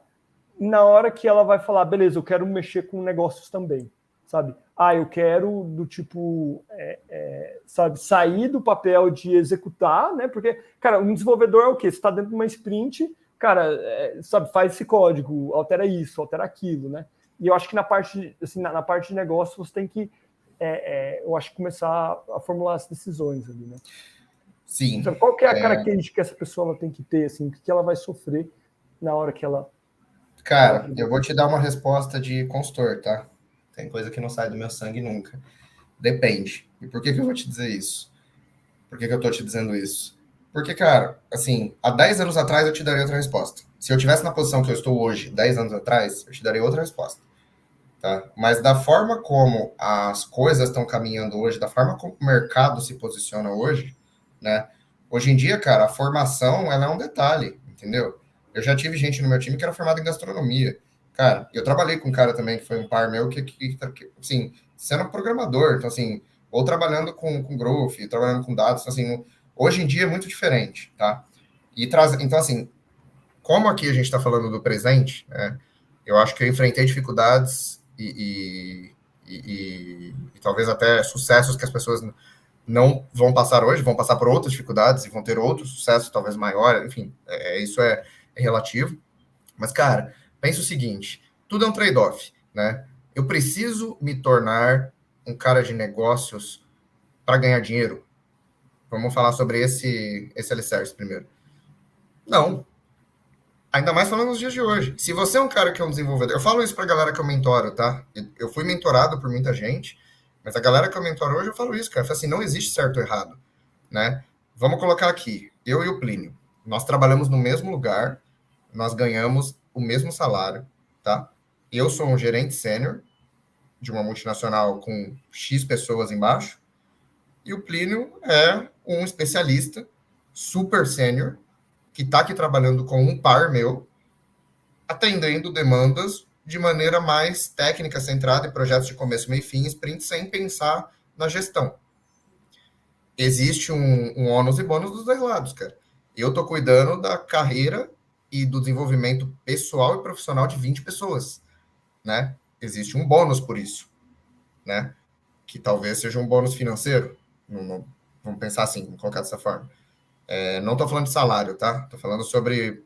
na hora que ela vai falar, beleza, eu quero mexer com negócios também, sabe? Eu quero do tipo, sabe, sair do papel de executar, né? Porque, cara, um desenvolvedor é o quê? Você está dentro de uma sprint, cara, sabe, faz esse código, altera isso, altera aquilo, né? E eu acho que na parte, assim, na parte de negócio você tem que, eu acho que começar a formular as decisões ali, né? Sim. Sabe, qual que é a característica que essa pessoa ela tem que ter, assim, o que ela vai sofrer na hora que ela Cara, eu vou te dar uma resposta de consultor, tá? Tem coisa que não sai do meu sangue nunca. Depende. E por que eu vou te dizer isso? Por que eu tô te dizendo isso? Porque, cara, assim, há 10 anos atrás eu te daria outra resposta. Se eu tivesse na posição que eu estou hoje, 10 anos atrás, eu te daria outra resposta, tá? Mas da forma como as coisas estão caminhando hoje, da forma como o mercado se posiciona hoje, né? Hoje em dia, cara, a formação, ela é um detalhe, entendeu? Eu já tive gente no meu time que era formada em gastronomia. Cara, eu trabalhei com um cara também que foi um par meu assim, sendo programador, então, assim, ou trabalhando com growth, trabalhando com dados, assim, hoje em dia é muito diferente, tá? Então, assim, como aqui a gente está falando do presente, né, eu acho que eu enfrentei dificuldades e talvez até sucessos que as pessoas não vão passar hoje, vão passar por outras dificuldades e vão ter outros sucessos, talvez maiores, enfim, isso é relativo. Mas, cara, pensa o seguinte: tudo é um trade-off, né? Eu preciso me tornar um cara de negócios para ganhar dinheiro? Vamos falar sobre esse alicerce primeiro. Não. Ainda mais falando nos dias de hoje. Se você é um cara que é um desenvolvedor, eu falo isso pra galera que eu mentoro, tá? Eu fui mentorado por muita gente, mas a galera que eu mentoro hoje, eu falo isso, cara. Eu falo assim, não existe certo ou errado, né? Vamos colocar aqui, eu e o Plínio. Nós trabalhamos no mesmo lugar, nós ganhamos o mesmo salário, tá? Eu sou um gerente sênior de uma multinacional com X pessoas embaixo, e o Plínio é um especialista super sênior que está aqui trabalhando com um par meu, atendendo demandas de maneira mais técnica, centrada em projetos de começo, meio e fim, sprint, sem pensar na gestão. Existe um ônus e bônus dos dois lados, cara. Eu tô cuidando da carreira e do desenvolvimento pessoal e profissional de 20 pessoas, né? Existe um bônus por isso, né? Que talvez seja um bônus financeiro. Vamos pensar assim, vamos colocar dessa forma. Não tô falando de salário, tá? Tô falando sobre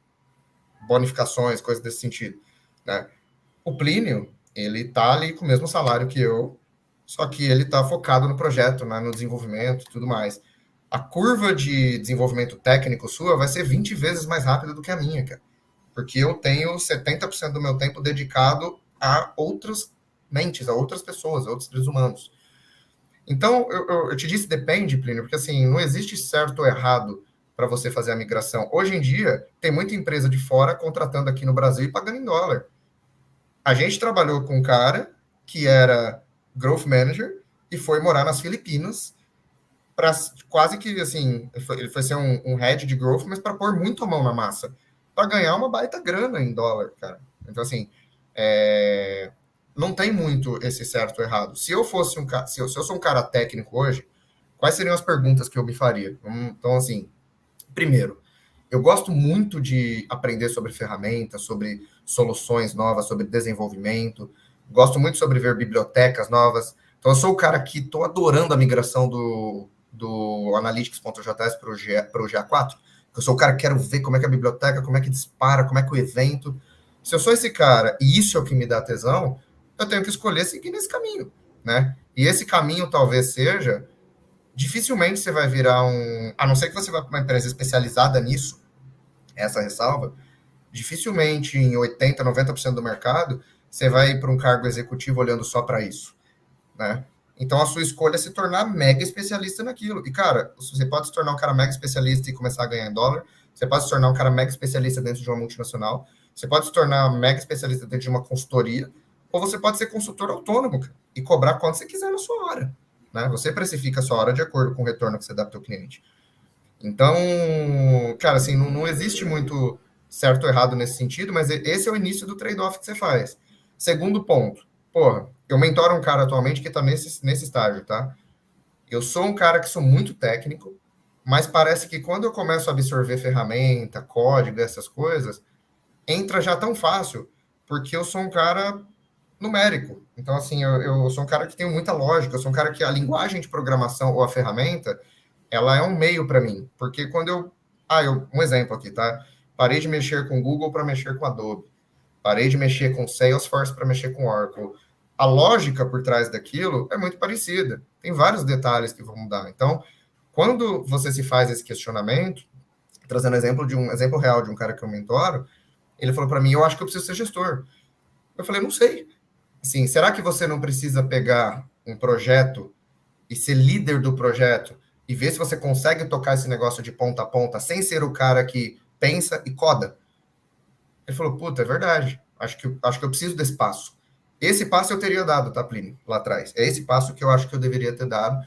bonificações, coisas desse sentido, né? O Plínio, ele tá ali com o mesmo salário que eu, só que ele tá focado no projeto, né, no desenvolvimento e tudo mais. A curva de desenvolvimento técnico sua vai ser 20 vezes mais rápida do que a minha, cara. Porque eu tenho 70% do meu tempo dedicado a outras mentes, a outras pessoas, a outros seres humanos. Então, eu te disse depende, Plínio, porque assim, não existe certo ou errado para você fazer a migração. Hoje em dia, tem muita empresa de fora contratando aqui no Brasil e pagando em dólar. A gente trabalhou com um cara que era growth manager e foi morar nas Filipinas para quase que, assim, ele foi ser um head de growth, mas para pôr muito a mão na massa, para ganhar uma baita grana em dólar, cara. Então, assim, não tem muito esse certo ou errado. Se eu fosse se eu sou um cara técnico hoje, quais seriam as perguntas que eu me faria? Então, assim, primeiro, eu gosto muito de aprender sobre ferramentas, sobre soluções novas, sobre desenvolvimento. Gosto muito sobre ver bibliotecas novas. Então, eu sou o cara que estou adorando a migração do Analytics.js para o GA4. Eu sou o cara que quero ver como é que a biblioteca, como é que dispara, como é que o evento. Se eu sou esse cara e isso é o que me dá tesão, eu tenho que escolher seguir nesse caminho, né? E esse caminho talvez seja, dificilmente você vai virar a não ser que você vá para uma empresa especializada nisso, essa ressalva, dificilmente em 80, 90% do mercado, você vai ir para um cargo executivo olhando só para isso, né? Então, a sua escolha é se tornar mega especialista naquilo. E, cara, você pode se tornar um cara mega especialista e começar a ganhar em dólar, você pode se tornar um cara mega especialista dentro de uma multinacional, você pode se tornar mega especialista dentro de uma consultoria, ou você pode ser consultor autônomo, cara, e cobrar quanto você quiser na sua hora, né? Você precifica a sua hora de acordo com o retorno que você dá para o seu cliente. Então, cara, assim, não existe muito certo ou errado nesse sentido, mas esse é o início do trade-off que você faz. Segundo ponto, porra, eu mentoro um cara atualmente que está nesse estágio, tá? Eu sou um cara que sou muito técnico, mas parece que quando eu começo a absorver ferramenta, código, essas coisas, entra já tão fácil, porque eu sou um cara numérico. Então, assim, eu sou um cara que tem muita lógica, eu sou um cara que a linguagem de programação ou a ferramenta, ela é um meio para mim. Porque quando um exemplo aqui, tá? Parei de mexer com Google para mexer com Adobe. Parei de mexer com Salesforce para mexer com Oracle. A lógica por trás daquilo é muito parecida. Tem vários detalhes que vão mudar. Então, quando você se faz esse questionamento, trazendo um exemplo real de um cara que eu mentoro, ele falou para mim, eu acho que eu preciso ser gestor. Eu falei, não sei. Assim, será que você não precisa pegar um projeto e ser líder do projeto e ver se você consegue tocar esse negócio de ponta a ponta sem ser o cara que pensa e coda? Ele falou, puta, é verdade. Acho que eu preciso desse passo. Esse passo eu teria dado, tá, Plínio, lá atrás. É esse passo que eu acho que eu deveria ter dado,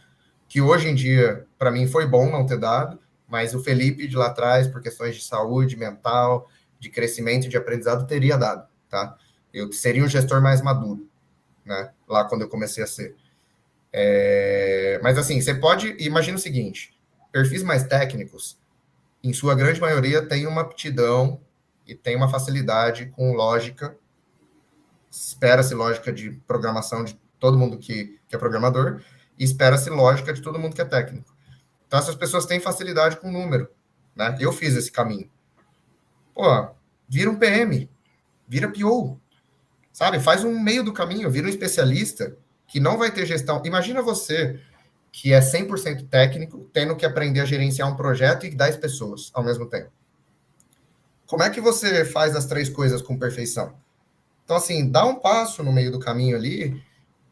que hoje em dia, para mim, foi bom não ter dado, mas o Felipe de lá atrás, por questões de saúde mental, de crescimento e de aprendizado, teria dado, tá? Eu seria um gestor mais maduro, né? Lá quando eu comecei a ser. Mas assim, você pode... Imagina o seguinte, perfis mais técnicos, em sua grande maioria, tem uma aptidão e tem uma facilidade com lógica, espera-se lógica de programação de todo mundo que é programador, e espera-se lógica de todo mundo que é técnico. Então, essas pessoas têm facilidade com número, né? Eu fiz esse caminho. Pô, vira um PM, vira PO, sabe? Faz um meio do caminho, vira um especialista que não vai ter gestão. Imagina você, que é 100% técnico, tendo que aprender a gerenciar um projeto e 10 pessoas ao mesmo tempo. Como é que você faz as 3 coisas com perfeição? Então, assim, dá um passo no meio do caminho ali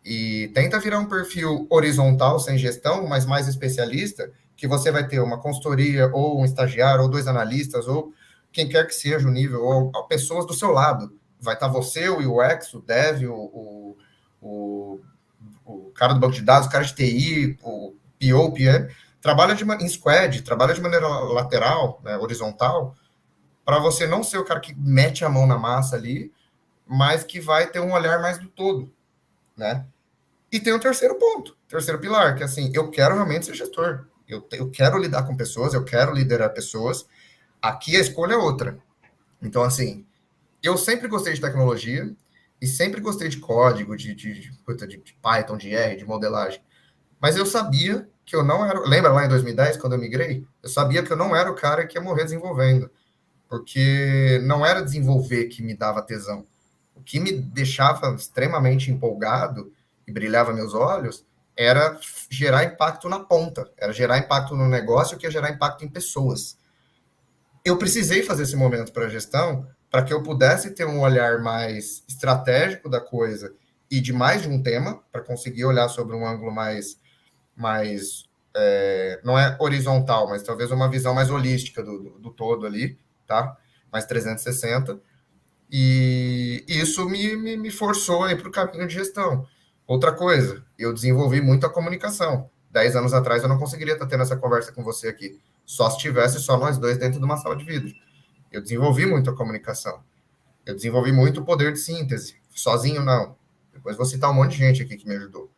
e tenta virar um perfil horizontal, sem gestão, mas mais especialista, que você vai ter uma consultoria, ou um estagiário, ou 2 analistas, ou quem quer que seja o nível, ou pessoas do seu lado. Vai estar você, o UX, o Dev, o cara do banco de dados, o cara de TI, o PO, o PM, trabalha em squad, trabalha de maneira lateral, né, horizontal, para você não ser o cara que mete a mão na massa ali, mas que vai ter um olhar mais do todo, né? E tem o terceiro ponto, terceiro pilar, que assim, eu quero realmente ser gestor. Eu quero lidar com pessoas, eu quero liderar pessoas. Aqui a escolha é outra. Então, assim, eu sempre gostei de tecnologia e sempre gostei de código, de Python, de R, de modelagem. Mas eu sabia que eu não era... Lembra lá em 2010, quando eu migrei? Eu sabia que eu não era o cara que ia morrer desenvolvendo. Porque não era desenvolver que me dava tesão. O que me deixava extremamente empolgado e brilhava meus olhos era gerar impacto na ponta, era gerar impacto no negócio que ia gerar impacto em pessoas. Eu precisei fazer esse momento para a gestão para que eu pudesse ter um olhar mais estratégico da coisa e de mais de um tema, para conseguir olhar sobre um ângulo mais não é horizontal, mas talvez uma visão mais holística do todo ali, tá? Mais 360. E isso me forçou a ir para o caminho de gestão. Outra coisa, eu desenvolvi muito a comunicação. 10 anos atrás eu não conseguiria estar tendo essa conversa com você aqui. Só se tivesse só nós dois dentro de uma sala de vidro. Eu desenvolvi muito a comunicação. Eu desenvolvi muito o poder de síntese. Sozinho, não. Depois vou citar um monte de gente aqui que me ajudou.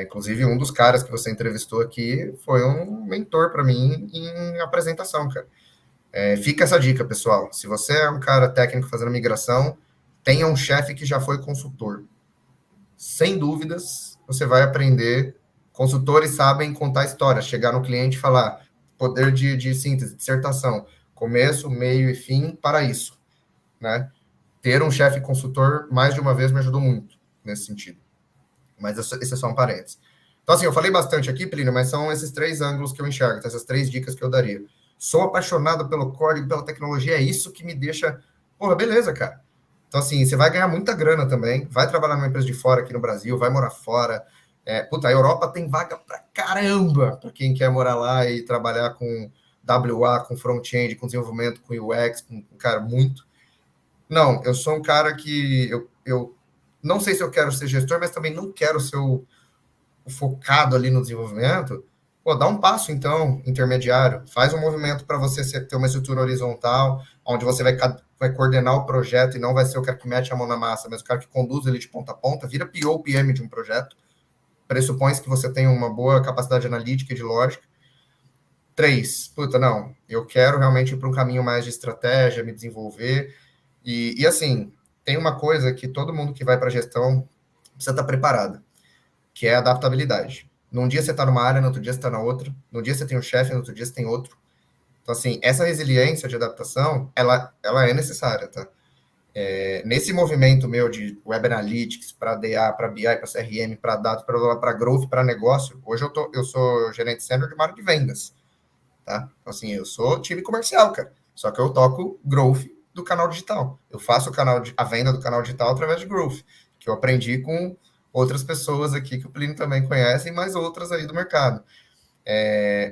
Inclusive, um dos caras que você entrevistou aqui foi um mentor para mim em apresentação, cara. Fica essa dica, pessoal. Se você é um cara técnico fazendo migração, tenha um chefe que já foi consultor. Sem dúvidas, você vai aprender. Consultores sabem contar histórias, chegar no cliente e falar poder de síntese, dissertação, começo, meio e fim para isso, né? Ter um chefe consultor mais de uma vez me ajudou muito nesse sentido. Mas esse é só um parênteses. Então, assim, eu falei bastante aqui, Plínio, mas são esses 3 ângulos que eu enxergo, essas 3 dicas que eu daria. Sou apaixonado pelo código, pela tecnologia, é isso que me deixa... Porra, beleza, cara. Então, assim, você vai ganhar muita grana também, vai trabalhar numa empresa de fora aqui no Brasil, vai morar fora. A Europa tem vaga pra caramba para quem quer morar lá e trabalhar com WA, com front-end, com desenvolvimento, com UX, cara, muito. Não, eu sou um cara que eu não sei se eu quero ser gestor, mas também não quero ser o focado ali no desenvolvimento. Pô, dá um passo, então, intermediário. Faz um movimento para você ter uma estrutura horizontal, onde você vai coordenar o projeto e não vai ser o cara que mete a mão na massa, mas o cara que conduz ele de ponta a ponta, vira PO, PM de um projeto. Pressupõe que você tem uma boa capacidade analítica e de lógica. 3, não, eu quero realmente ir para um caminho mais de estratégia, me desenvolver. E assim, tem uma coisa que todo mundo que vai para gestão precisa estar preparado, que é a adaptabilidade. Num dia você está numa área, no outro dia você está na outra. Num dia você tem um chefe, no outro dia você tem outro. Então, assim, essa resiliência de adaptação, ela é necessária, tá? Nesse movimento meu de Web Analytics, para DA, para BI, para CRM, para dados, para growth, para negócio, hoje eu sou gerente sênior de uma área de vendas, tá? Então, assim, eu sou time comercial, cara. Só que eu toco growth do canal digital. Eu faço a venda do canal digital através de growth, que eu aprendi com outras pessoas aqui que o Plínio também conhece e mais outras aí do mercado.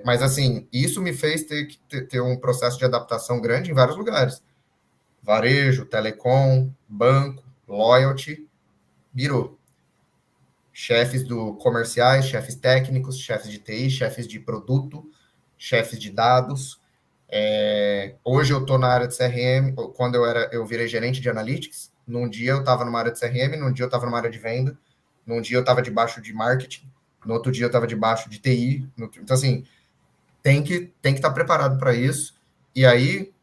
Mas, assim, isso me fez ter um processo de adaptação grande em vários lugares. Varejo, telecom, banco, loyalty, virou. Chefes do comerciais, chefes técnicos, chefes de TI, chefes de produto, chefes de dados. Hoje eu estou na área de CRM. Quando eu virei gerente de Analytics, num dia eu estava numa área de CRM, num dia eu estava numa área de venda, num dia eu estava debaixo de marketing, no outro dia eu estava debaixo de TI. Então, assim, tem que estar preparado para isso. E aí,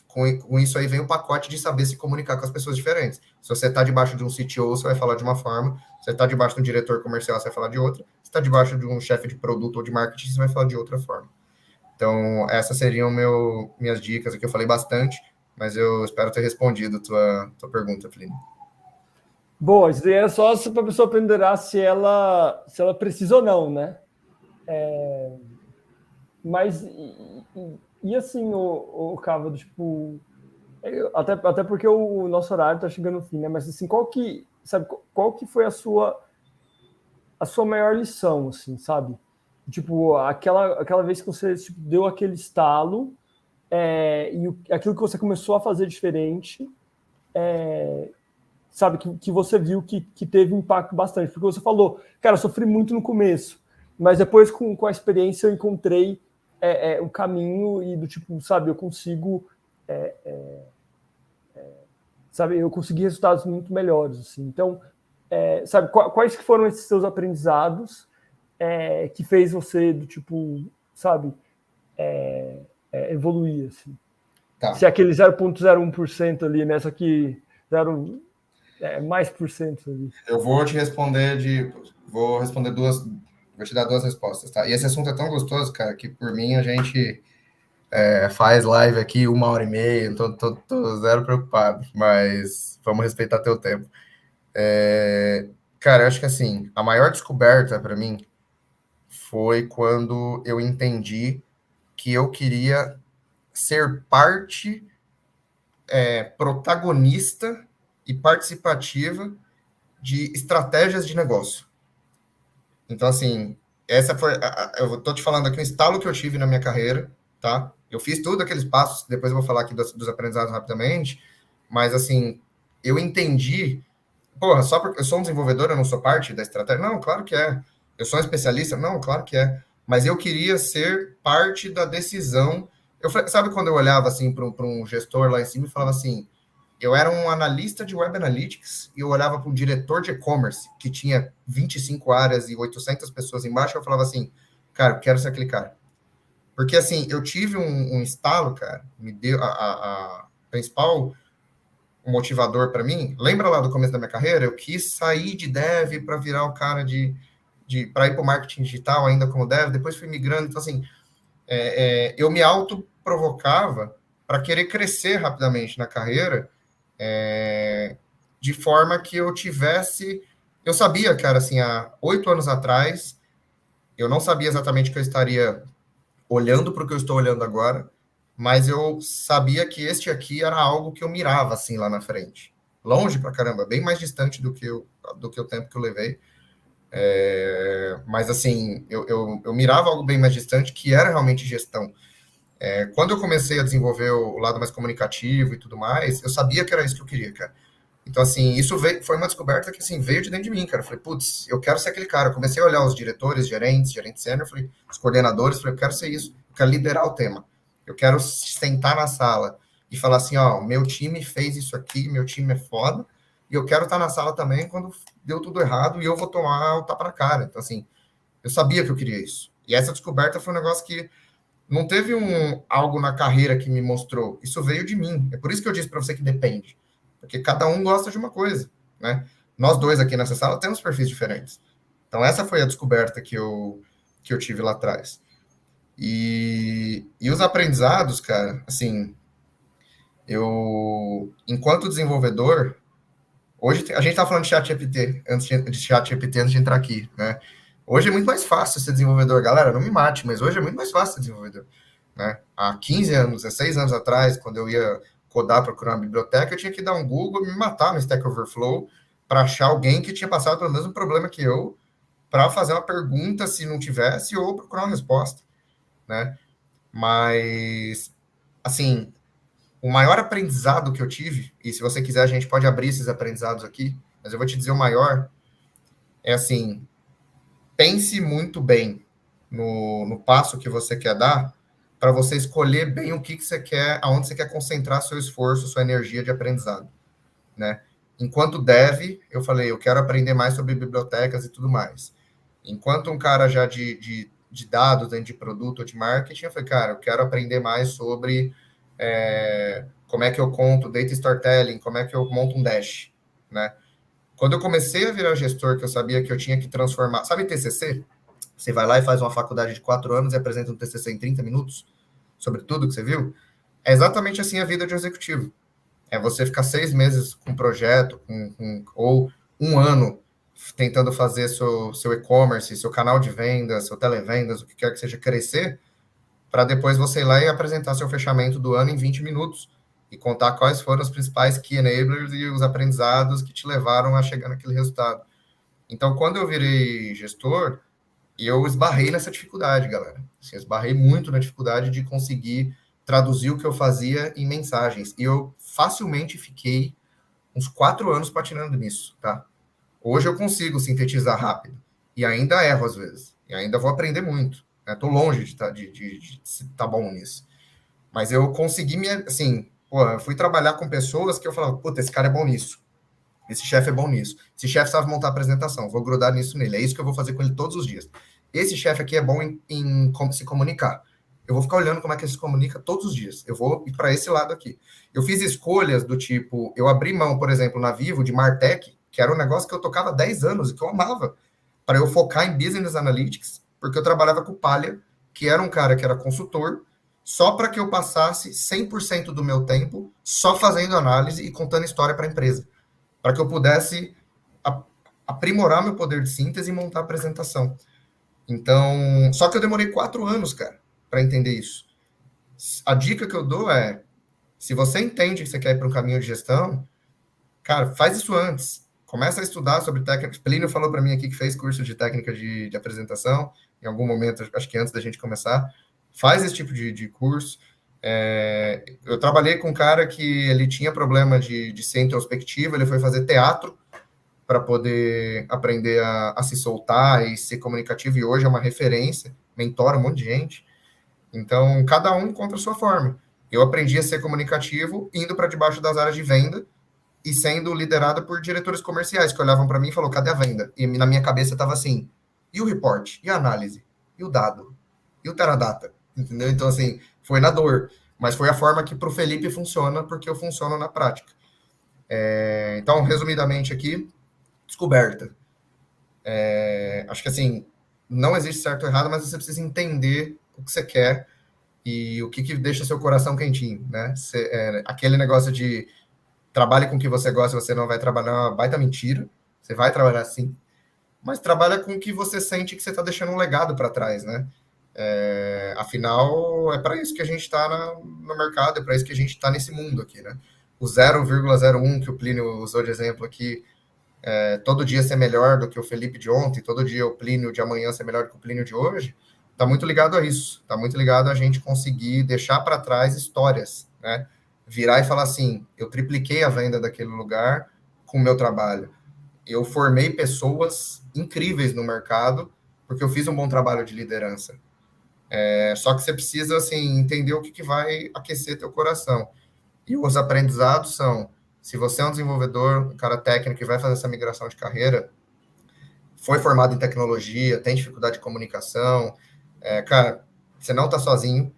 com isso aí vem o pacote de saber se comunicar com as pessoas diferentes. Se você está debaixo de um CTO, você vai falar de uma forma. Se você está debaixo de um diretor comercial, você vai falar de outra. Se está debaixo de um chefe de produto ou de marketing, você vai falar de outra forma. Então, essas seriam minhas dicas aqui. Eu falei bastante, mas eu espero ter respondido a tua pergunta, Plínio. Boa, isso daí é só para a pessoa ponderar se ela precisa ou não, né? Mas, e assim, o Cávado, tipo, até porque o nosso horário está chegando no fim, né? Mas assim, qual que foi a sua maior lição, assim, sabe? Tipo, aquela vez que você tipo, deu aquele estalo e aquilo que você começou a fazer diferente, sabe, que você viu que teve um impacto bastante. Porque você falou, cara, eu sofri muito no começo, mas depois com a experiência eu encontrei o caminho e do tipo, sabe, eu consigo... sabe, eu consegui resultados muito melhores, assim. Então, sabe, quais que foram esses seus aprendizados que fez você, do tipo, sabe, evoluir, assim? Tá. Se aquele 0,01% ali, né, só que mais por cento ali. Eu vou te responder vou te dar 2 respostas, tá? E esse assunto é tão gostoso, cara, que por mim a gente faz live aqui 1h30, tô zero preocupado, mas vamos respeitar teu tempo. Cara, eu acho que assim, a maior descoberta para mim foi quando eu entendi que eu queria ser parte, protagonista e participativa de estratégias de negócio. Então, assim, essa foi. Eu tô te falando aqui um estalo que eu tive na minha carreira, tá? Eu fiz tudo aqueles passos, depois eu vou falar aqui dos aprendizados rapidamente, mas, assim, eu entendi porra, só porque eu sou um desenvolvedor, eu não sou parte da estratégia? Não, claro que é. Eu sou um especialista? Não, claro que é. Mas eu queria ser parte da decisão. Sabe quando eu olhava assim para um gestor lá em cima e falava assim, eu era um analista de Web Analytics e eu olhava para um diretor de e-commerce que tinha 25 áreas e 800 pessoas embaixo, eu falava assim, cara, eu quero ser aquele cara. Porque assim, eu tive um estalo, cara, me deu a principal motivador para mim. Lembra lá do começo da minha carreira? Eu quis sair de dev para virar o cara para ir para o marketing digital ainda como dev, depois fui migrando. Então, assim, eu me autoprovocava para querer crescer rapidamente na carreira, de forma que eu tivesse. Eu sabia, cara, assim, há 8 anos atrás, eu não sabia exatamente que eu estaria olhando para o que eu estou olhando agora, mas eu sabia que este aqui era algo que eu mirava, assim, lá na frente. Longe pra caramba, bem mais distante do que o tempo que eu levei. Mas, assim, eu mirava algo bem mais distante, que era realmente gestão. Quando eu comecei a desenvolver o lado mais comunicativo e tudo mais, eu sabia que era isso que eu queria, cara. Então, assim, foi uma descoberta que, assim, veio de dentro de mim, cara. Eu falei, putz, eu quero ser aquele cara. Eu comecei a olhar os diretores, gerente sênior, os coordenadores, falei, eu quero ser isso. Eu quero liderar o tema. Eu quero sentar na sala e falar assim, ó, meu time fez isso aqui, meu time é foda, e eu quero estar na sala também quando deu tudo errado e eu vou tomar o tapa na cara. Então, assim, eu sabia que eu queria isso. E essa descoberta foi um negócio que não teve algo na carreira que me mostrou. Isso veio de mim. É por isso que eu disse para você que depende. Porque cada um gosta de uma coisa, né? Nós dois aqui nessa sala temos perfis diferentes. Então, essa foi a descoberta que eu tive lá atrás. E os aprendizados, cara, assim, enquanto desenvolvedor, hoje a gente tá falando de ChatGPT, antes de entrar aqui, né? Hoje é muito mais fácil ser desenvolvedor, galera, não me mate, mas hoje é muito mais fácil ser desenvolvedor, né? Há 15 anos, 16 anos atrás, quando eu ia codar, procurar uma biblioteca, eu tinha que dar um Google e me matar no Stack Overflow para achar alguém que tinha passado pelo mesmo problema que eu, para fazer uma pergunta se não tivesse ou procurar uma resposta, né? Mas, assim, o maior aprendizado que eu tive, e se você quiser a gente pode abrir esses aprendizados aqui, mas eu vou te dizer o maior, é assim, pense muito bem no passo que você quer dar, para você escolher bem o que você quer, aonde você quer concentrar seu esforço, sua energia de aprendizado, né? Enquanto dev, eu falei, eu quero aprender mais sobre bibliotecas e tudo mais. Enquanto um cara já de dados, dentro de produto ou de marketing, eu falei, cara, eu quero aprender mais sobre como é que eu conto data storytelling, como é que eu monto um dash, né? Quando eu comecei a virar gestor, que eu sabia que eu tinha que transformar, sabe TCC? Você vai lá e faz uma faculdade de 4 anos e apresenta um TCC em 30 minutos sobre tudo que você viu. É exatamente assim a vida de um executivo. É você ficar 6 meses com um projeto, ou um ano tentando fazer seu e-commerce, seu canal de vendas, seu televendas, o que quer que seja, crescer, para depois você ir lá e apresentar seu fechamento do ano em 20 minutos e contar quais foram os principais key enablers e os aprendizados que te levaram a chegar naquele resultado. Então, quando eu virei gestor, eu esbarrei nessa dificuldade, galera. Assim, eu esbarrei muito na dificuldade de conseguir traduzir o que eu fazia em mensagens. E eu facilmente fiquei uns 4 anos patinando nisso, tá? Hoje eu consigo sintetizar rápido. E ainda erro às vezes. E ainda vou aprender muito. Estou longe de tá bom nisso. Mas eu consegui assim, eu fui trabalhar com pessoas que eu falava, puta, esse cara é bom nisso. Esse chefe é bom nisso. Esse chefe sabe montar apresentação. Vou grudar nisso nele. É isso que eu vou fazer com ele todos os dias. Esse chefe aqui é bom em como se comunicar. Eu vou ficar olhando como é que ele se comunica todos os dias. Eu vou ir para esse lado aqui. Eu fiz escolhas do tipo, eu abri mão, por exemplo, na Vivo, de Martech, que era um negócio que eu tocava há 10 anos e que eu amava, para eu focar em Business Analytics, porque eu trabalhava com o Palha, que era um cara que era consultor, só para que eu passasse 100% do meu tempo só fazendo análise e contando história para a empresa, para que eu pudesse aprimorar meu poder de síntese e montar a apresentação. Então, só que eu demorei 4 anos, cara, para entender isso. A dica que eu dou é, se você entende que você quer ir para um caminho de gestão, cara, faz isso antes. Começa a estudar sobre técnica. Plínio falou para mim aqui que fez curso de técnica de apresentação, em algum momento, acho que antes da gente começar. Faz esse tipo de curso. Eu trabalhei com um cara que ele tinha problema de ser introspectivo, ele foi fazer teatro, para poder aprender a se soltar e ser comunicativo, e hoje é uma referência, mentora um monte de gente. Então, cada um encontra a sua forma. Eu aprendi a ser comunicativo indo para debaixo das áreas de venda e sendo liderado por diretores comerciais que olhavam para mim e falaram, cadê a venda? E na minha cabeça estava assim, e o report? E a análise? E o dado? E o Teradata? Entendeu? Então, assim, foi na dor. Mas foi a forma que para o Felipe funciona, porque eu funciono na prática. Então, resumidamente aqui, descoberta. Acho que, assim, não existe certo ou errado, mas você precisa entender o que você quer e o que deixa seu coração quentinho, né? Aquele negócio de trabalhe com o que você gosta, você não vai trabalhar, é uma baita mentira. Você vai trabalhar sim, mas trabalha com o que você sente que você está deixando um legado para trás, né? Afinal, é para isso que a gente está no mercado, é para isso que a gente está nesse mundo aqui, né? O 0,01 que o Plínio usou de exemplo aqui, todo dia ser melhor do que o Felipe de ontem, todo dia o Plínio de amanhã ser melhor do que o Plínio de hoje, está muito ligado a isso, está muito ligado a gente conseguir deixar para trás histórias, né? Virar e falar assim, eu tripliquei a venda daquele lugar com o meu trabalho. Eu formei pessoas incríveis no mercado porque eu fiz um bom trabalho de liderança. Só que você precisa, assim, entender o que vai aquecer teu coração. E os aprendizados são, se você é um desenvolvedor, um cara técnico que vai fazer essa migração de carreira, foi formado em tecnologia, tem dificuldade de comunicação, cara, você não está sozinho.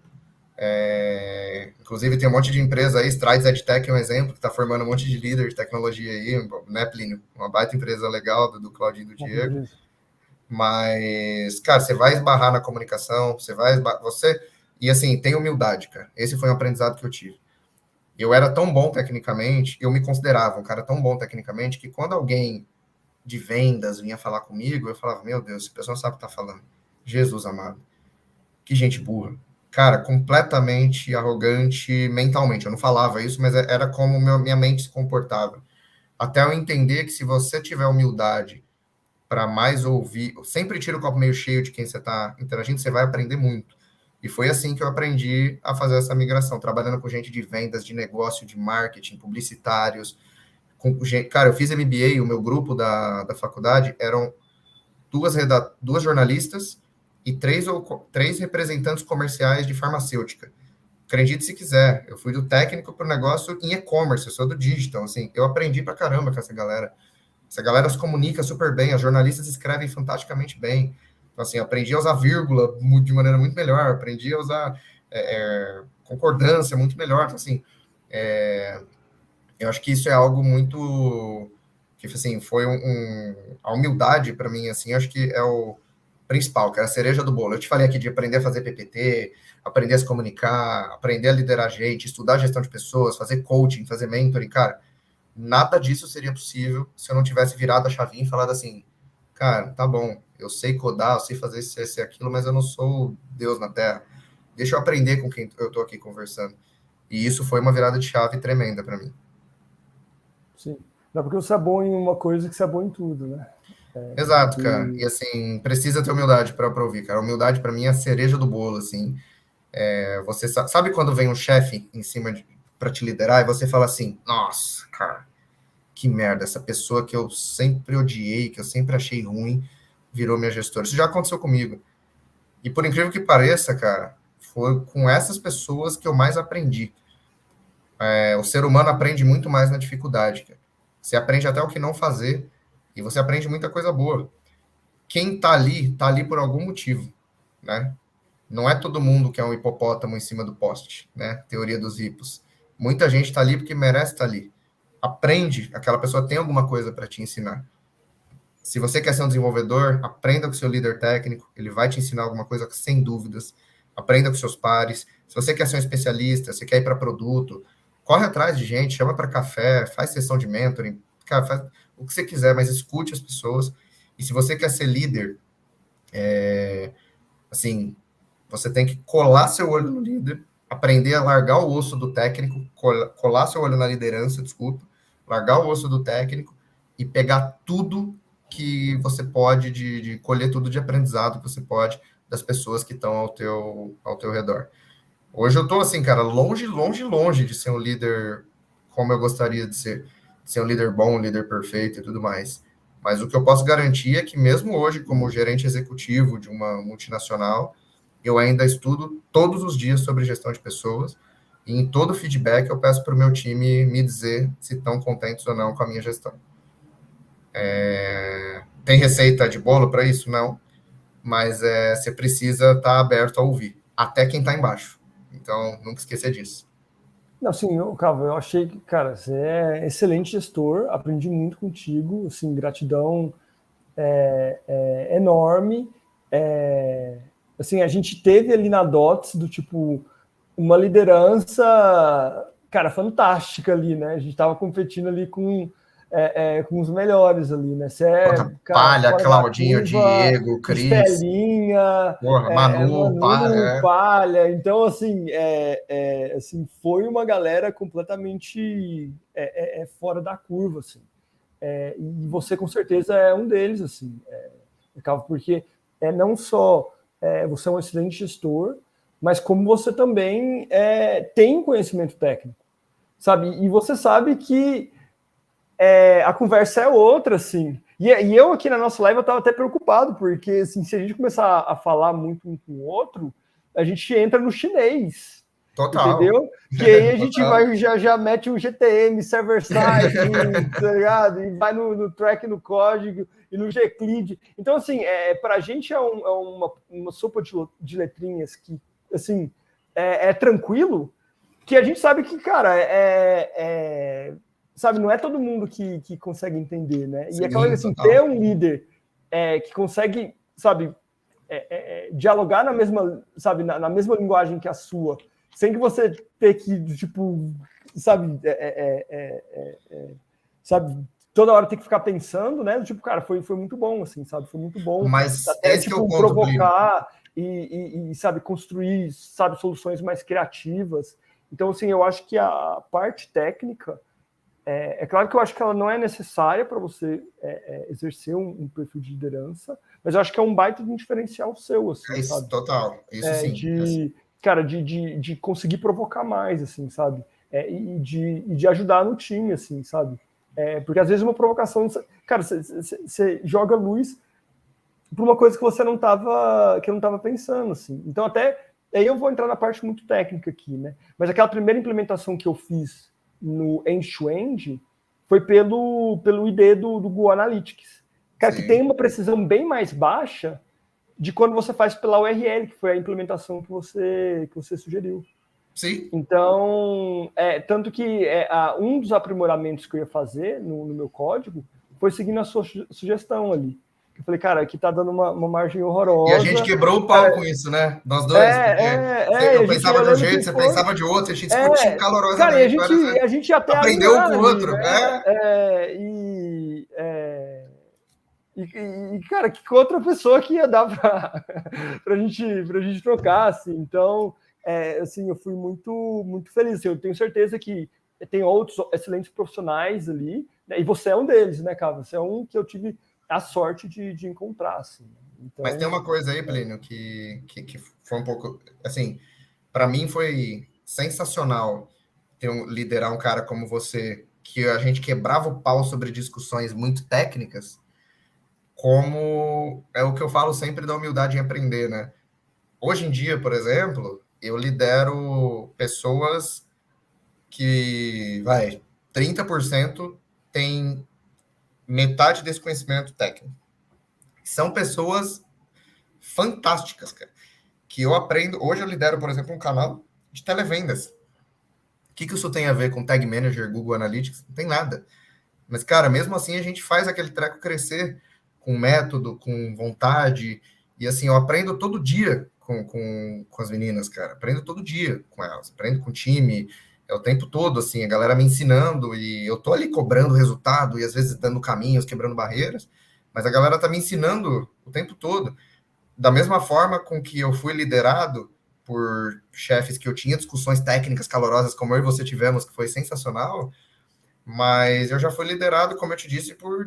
Inclusive, tem um monte de empresa aí, Strides EdTech é um exemplo, que está formando um monte de líder de tecnologia aí, né, Plínio? Uma baita empresa legal do Claudinho e do Diego. Mas, cara, você vai esbarrar na comunicação, e assim, tem humildade, cara. Esse foi um aprendizado que eu tive. Eu era tão bom tecnicamente, eu me considerava um cara tão bom tecnicamente, que quando alguém de vendas vinha falar comigo, eu falava, meu Deus, essa pessoa não sabe o que tá falando. Jesus amado. Que gente burra. Cara, completamente arrogante mentalmente. Eu não falava isso, mas era como minha mente se comportava. Até eu entender que se você tiver humildade para mais ouvir, sempre tira o copo meio cheio de quem você está interagindo, você vai aprender muito. E foi assim que eu aprendi a fazer essa migração, trabalhando com gente de vendas, de negócio, de marketing, publicitários. Cara, eu fiz MBA, o meu grupo da faculdade eram duas jornalistas e três representantes comerciais de farmacêutica. Acredite se quiser, eu fui do técnico para o negócio em e-commerce, eu sou do digital, assim, eu aprendi pra caramba com essa galera. Essa galera se comunica super bem, as jornalistas escrevem fantasticamente bem. Então, assim, aprendi a usar vírgula de maneira muito melhor, aprendi a usar concordância muito melhor. Então, assim, eu acho que isso é algo muito... que, assim, foi a humildade para mim, assim, acho que é o principal, que é a cereja do bolo. Eu te falei aqui de aprender a fazer PPT, aprender a se comunicar, aprender a liderar gente, estudar gestão de pessoas, fazer coaching, fazer mentoring, cara, nada disso seria possível se eu não tivesse virado a chavinha e falado assim, cara, tá bom, eu sei codar, eu sei fazer isso, esse, aquilo, mas eu não sou Deus na Terra. Deixa eu aprender com quem eu tô aqui conversando. E isso foi uma virada de chave tremenda para mim. Sim. Não é porque você é bom em uma coisa que você é bom em tudo, né? Exato, cara. E assim, precisa ter humildade para ouvir, cara. Humildade para mim é a cereja do bolo, assim. Você sabe quando vem um chefe em cima para te liderar e você fala assim, nossa, cara, que merda, essa pessoa que eu sempre odiei, que eu sempre achei ruim, virou minha gestora. Isso já aconteceu comigo. E por incrível que pareça, cara, foi com essas pessoas que eu mais aprendi. O ser humano aprende muito mais na dificuldade, cara. Você aprende até o que não fazer e você aprende muita coisa boa. Quem tá ali por algum motivo, né? Não é todo mundo que é um hipopótamo em cima do poste, né? Teoria dos hipos. Muita gente tá ali porque merece estar ali. Aprende, aquela pessoa tem alguma coisa para te ensinar. Se você quer ser um desenvolvedor, aprenda com seu líder técnico, ele vai te ensinar alguma coisa sem dúvidas. Aprenda com seus pares. Se você quer ser um especialista, você quer ir para produto, corre atrás de gente, chama para café, faz sessão de mentoring, cara, faz o que você quiser, mas escute as pessoas. E se você quer ser líder, assim, você tem que colar seu olho no líder, aprender a largar o osso do técnico, colar seu olho na liderança, desculpa, largar o osso do técnico e pegar tudo que você pode, de colher tudo de aprendizado que você pode das pessoas que estão ao teu redor. Hoje eu tô assim, cara, longe, longe, longe de ser um líder como eu gostaria de ser um líder bom, um líder perfeito e tudo mais. Mas o que eu posso garantir é que mesmo hoje, como gerente executivo de uma multinacional, eu ainda estudo todos os dias sobre gestão de pessoas, e em todo feedback eu peço para o meu time me dizer se estão contentes ou não com a minha gestão. Tem receita de bolo para isso? Não. Mas você precisa estar aberto a ouvir, até quem está embaixo. Então, nunca esquecer disso. Não, assim, Cavo, eu achei que, cara, você é excelente gestor, aprendi muito contigo, assim, gratidão enorme. Assim, a gente teve ali na DOTS do tipo uma liderança, cara, fantástica ali, né? A gente estava competindo ali com os melhores ali, né? Você cara, Palha, fora da Claudinho, curva, Diego, Cris, Estelinha, porra, Manu, Manu, Palha. Palha. Então, assim, assim, foi uma galera completamente fora da curva, assim. E você, com certeza, é um deles, assim, porque não só você é um excelente gestor, mas como você também tem conhecimento técnico, sabe? E você sabe que a conversa é outra, assim. E eu aqui na nossa live eu estava até preocupado, porque assim, se a gente começar a falar muito um com o outro, a gente entra no chinês. Total. Entendeu? Que aí a gente Total. vai já mete um GTM, server-side, tá ligado? E vai no track, no código e no Gclid. Então, assim, para a gente uma sopa de letrinhas que, assim, é tranquilo, que a gente sabe que, cara, sabe, não é todo mundo que consegue entender, né? E aquela, Sim, assim, total. ter um líder que consegue, sabe, dialogar na mesma, sabe, na mesma linguagem que a sua, sem que você ter que, tipo, sabe, sabe, toda hora ter que ficar pensando, né? Tipo, cara, foi muito bom, assim, sabe? Foi muito bom Mas até, esse que é o tipo, ponto, Plínio. provocar sabe, construir, sabe, soluções mais criativas. Então, assim, eu acho que a parte técnica, claro que eu acho que ela não é necessária para você exercer um perfil de liderança, mas eu acho que é um baita de um diferencial seu, assim, Isso, sabe? total. Isso sim. Cara, de conseguir provocar mais, assim, sabe? E de ajudar no time, assim, sabe? Porque às vezes uma provocação, cara, você joga luz para uma coisa que você não estava pensando, assim. Então até aí eu vou entrar na parte muito técnica aqui, né? Mas aquela primeira implementação que eu fiz no end-to-end foi pelo ID do Google Analytics. Cara, que tem uma precisão bem mais baixa de quando você faz pela URL, que foi a implementação que você sugeriu. Sim. Então, tanto que um dos aprimoramentos que eu ia fazer no meu código foi seguindo a sua sugestão ali. Eu falei, cara, aqui tá dando uma margem E a gente horrorosa. quebrou o pau Cara, com isso, né? Nós dois, porque eu pensava eu de um lembro que jeito, você pensava de outro, a gente discutiu cara, e calorosamente. Olha, você a gente ia até aprendeu um alinhar com o ali, outro. né? Cara, que outra pessoa que ia dar pra gente trocar, assim. Então, assim, eu fui muito feliz. Assim, eu tenho certeza que tem outros excelentes profissionais ali, né? E você é um deles, né, cara? Você é um que eu tive a sorte de encontrar, assim. Então, Mas tem uma coisa aí, Plínio, que foi um pouco, assim, para mim foi sensacional liderar um cara como você, que a gente quebrava o pau sobre discussões muito técnicas, como é o que eu falo sempre da humildade em aprender, né? Hoje em dia, por exemplo, eu lidero pessoas que, 30% tem metade desse conhecimento técnico. São pessoas fantásticas, cara, que eu aprendo. Hoje eu lidero, por exemplo, um canal de televendas. O que isso tem a ver com Tag Manager, Google Analytics? Não tem nada. Mas, cara, mesmo assim a gente faz aquele treco crescer com método, com vontade. E assim, eu aprendo todo dia com as meninas, cara. Aprendo todo dia com elas. Aprendo com o time. É o tempo todo, assim, a galera me ensinando e eu tô ali cobrando resultado e às vezes dando caminhos, quebrando barreiras, mas a galera tá me ensinando o tempo todo. Da mesma forma com que eu fui liderado por chefes que eu tinha discussões técnicas calorosas, como eu e você tivemos, que foi sensacional, mas eu já fui liderado, como eu te disse, por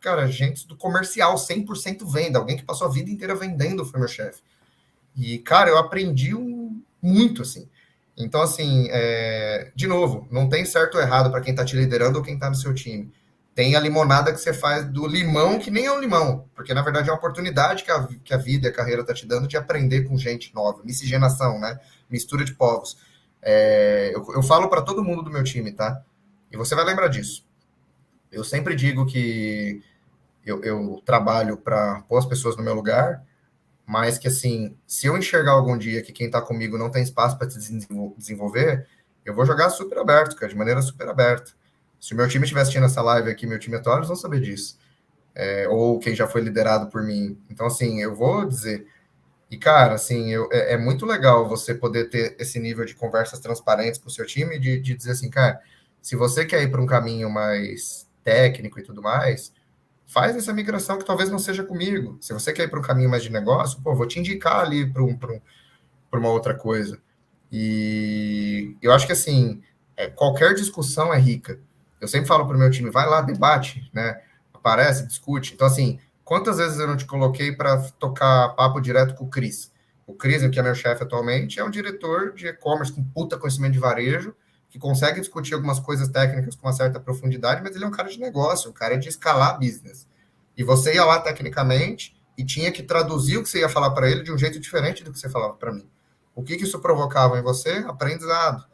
cara, gente do comercial, 100% venda, alguém que passou a vida inteira vendendo foi meu chefe. E, cara, eu aprendi muito, assim. Então, assim, de novo, não tem certo ou errado para quem está te liderando ou quem está no seu time. tem a limonada que você faz do limão, que nem é um limão, porque na verdade é uma oportunidade que a vida e a carreira tá te dando de aprender com gente nova, miscigenação, né? Mistura de povos. Eu falo para todo mundo do meu time, tá? E você vai lembrar disso. Eu sempre digo que eu trabalho para pôr as pessoas no meu lugar, mas que assim, se eu enxergar algum dia que quem está comigo não tem espaço para se desenvolver, eu vou jogar super aberto, cara, de maneira super aberta. Se o meu time estiver assistindo essa live aqui, meu time atual, eles vão saber disso. Ou quem já foi liderado por mim. Então, assim, eu vou dizer. E, cara, assim, é muito legal você poder ter esse nível de conversas transparentes com o seu time, de dizer assim, cara, se você quer ir para um caminho mais técnico e tudo mais, faz essa migração que talvez não seja comigo. Se você quer ir para um caminho mais de negócio, pô, vou te indicar ali para uma outra coisa. E eu acho que, assim, qualquer discussão é rica. Eu sempre falo para o meu time, vai lá, debate, né? Aparece, discute. Então, assim, quantas vezes eu não te coloquei para tocar papo direto com o Cris? O Cris, que é meu chefe atualmente, é um diretor de e-commerce com puta conhecimento de varejo, que consegue discutir algumas coisas técnicas com uma certa profundidade, mas ele é um cara de negócio, um cara de escalar business. E você ia lá tecnicamente e tinha que traduzir o que você ia falar para ele de um jeito diferente do que você falava para mim. O que isso provocava em você? Aprendizado,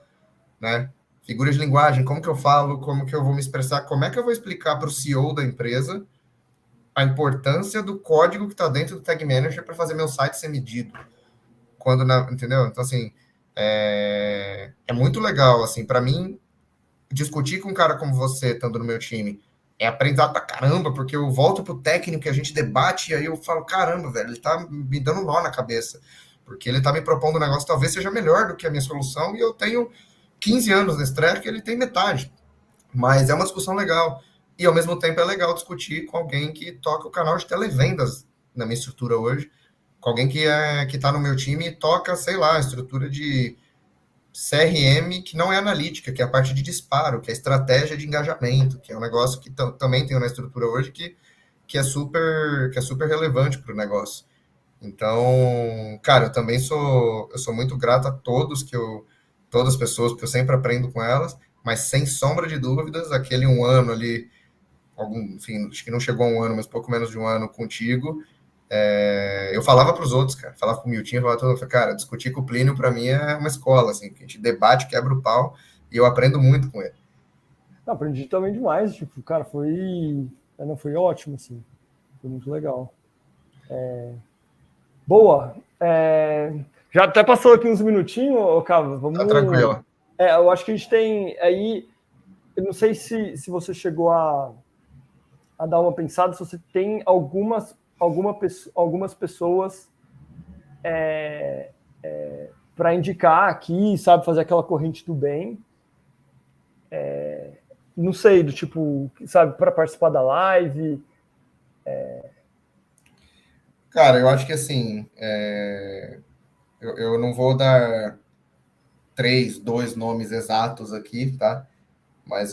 né? Figuras de linguagem, como que eu falo, como que eu vou me expressar, como é que eu vou explicar para o CEO da empresa a importância do código que está dentro do Tag Manager para fazer meu site ser medido. Entendeu? Então, assim, é muito legal, assim, para mim, discutir com um cara como você, estando no meu time, é aprendizado pra caramba, porque eu volto pro técnico e a gente debate, e aí eu falo, caramba, velho, ele tá me dando nó na cabeça, porque ele tá me propondo um negócio que talvez seja melhor do que a minha solução, e eu tenho 15 anos nesse track, ele tem metade. Mas é uma discussão legal. E ao mesmo tempo é legal discutir com alguém que toca o canal de televendas na minha estrutura hoje, com alguém que está no meu time e toca, sei lá, a estrutura de CRM que não é analítica, que é a parte de disparo, que é estratégia de engajamento, que é um negócio que também tem na estrutura hoje que é super relevante para o negócio. Então, cara, eu sou muito grato a todas as pessoas, porque eu sempre aprendo com elas, mas sem sombra de dúvidas, aquele um ano ali, enfim, acho que não chegou a um ano, mas pouco menos de um ano contigo, eu falava para os outros, cara, falava com o Miltinho, falava todo, cara, discutir com o Plínio para mim é uma escola, assim, que a gente debate, quebra o pau, e eu aprendo muito com ele. Não, aprendi também demais, tipo, cara, foi ótimo, assim, foi muito legal. Boa, já até passou aqui uns minutinhos, Cava, vamos... Tá tranquilo. Eu acho que a gente tem aí, eu não sei se você chegou a dar uma pensada, se você tem algumas pessoas para indicar aqui, sabe, fazer aquela corrente do bem. Não sei, do tipo, sabe, para participar da live. Cara, eu acho que assim, eu não vou dar 2 nomes exatos aqui, tá? Mas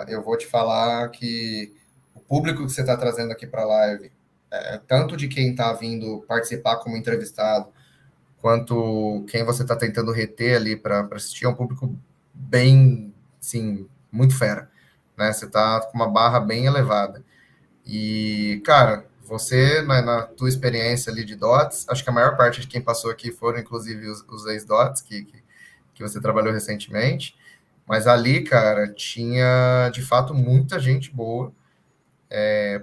eu vou te falar que o público que você está trazendo aqui para a live, tanto de quem está vindo participar como entrevistado, quanto quem você está tentando reter ali para assistir, é um público bem, sim, muito fera, né? Você está com uma barra bem elevada. E, cara, você, na tua experiência ali de DOTS, acho que a maior parte de quem passou aqui foram, inclusive, os ex-DOTS que você trabalhou recentemente. Mas ali, cara, tinha de fato muita gente boa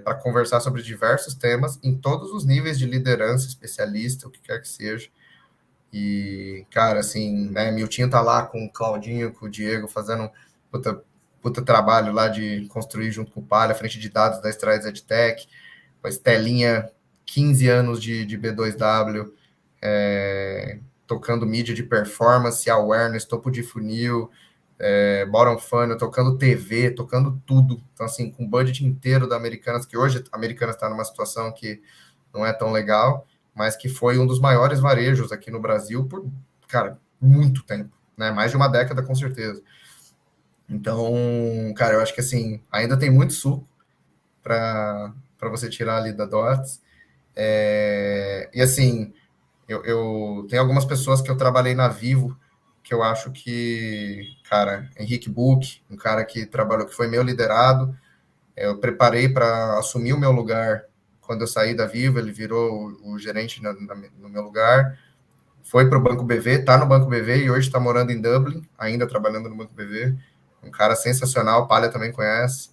para conversar sobre diversos temas em todos os níveis de liderança, especialista, o que quer que seja. E, cara, assim, né, Miltinho tá lá com o Claudinho, com o Diego, fazendo um puta trabalho lá de construir junto com o Palha, a frente de dados da Strides EdTech, com a Estelinha, 15 anos de B2W, tocando mídia de performance, awareness, topo de funil, bottom funnel, tocando TV, tocando tudo. Então, assim, com o budget inteiro da Americanas, que hoje a Americanas está numa situação que não é tão legal, mas que foi um dos maiores varejos aqui no Brasil por, cara, muito tempo, né? Mais de uma década, com certeza. Então, cara, eu acho que, assim, ainda tem muito suco para você tirar ali da DOTS. E, assim, eu tenho algumas pessoas que eu trabalhei na Vivo, que eu acho que, cara, Henrique Buch, um cara que trabalhou, que foi meu liderado, Eu preparei para assumir o meu lugar quando eu saí da Vivo, ele virou o gerente no meu lugar, foi para o Banco BV, está no Banco BV e hoje está morando em Dublin, ainda trabalhando no Banco BV. Um cara sensacional, o Palha também conhece.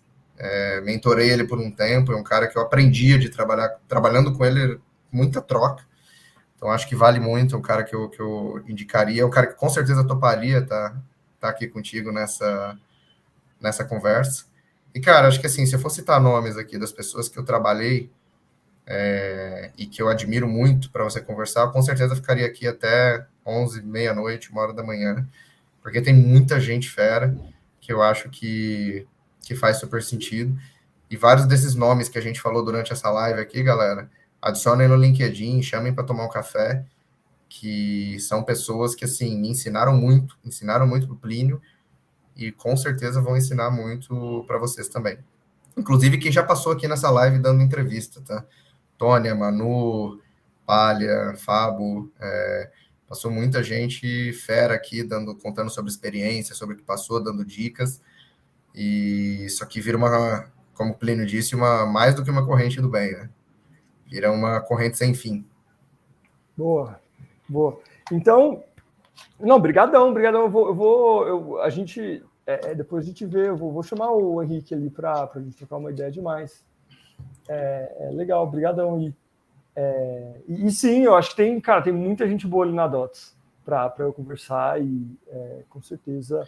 Mentorei ele por um tempo, é um cara que eu aprendia de trabalhando com ele, muita troca. Então, acho que vale muito, é um cara que eu indicaria, é um cara que com certeza toparia tá aqui contigo nessa conversa. E, cara, acho que assim, se eu for citar nomes aqui das pessoas que eu trabalhei e que eu admiro muito para você conversar, com certeza ficaria aqui até 11, meia-noite, 1 hora da manhã, porque tem muita gente fera que eu acho que faz super sentido. E vários desses nomes que a gente falou durante essa live aqui, galera, adicionem no LinkedIn, chamem para tomar um café, que são pessoas que, assim, me ensinaram muito pro Plínio, e com certeza vão ensinar muito para vocês também. Inclusive, quem já passou aqui nessa live dando entrevista, tá? Tônia, Manu, Palha, Fabo, passou muita gente fera aqui, contando sobre experiência, sobre o que passou, dando dicas, e isso aqui vira como o Plínio disse, mais do que uma corrente do bem, né? Vira uma corrente sem fim. Boa, boa. Então, não, brigadão. A gente, depois a gente vê, eu vou chamar o Henrique ali para a gente trocar uma ideia demais. Legal, brigadão aí. E sim, eu acho que tem muita gente boa ali na DOTS para eu conversar e com certeza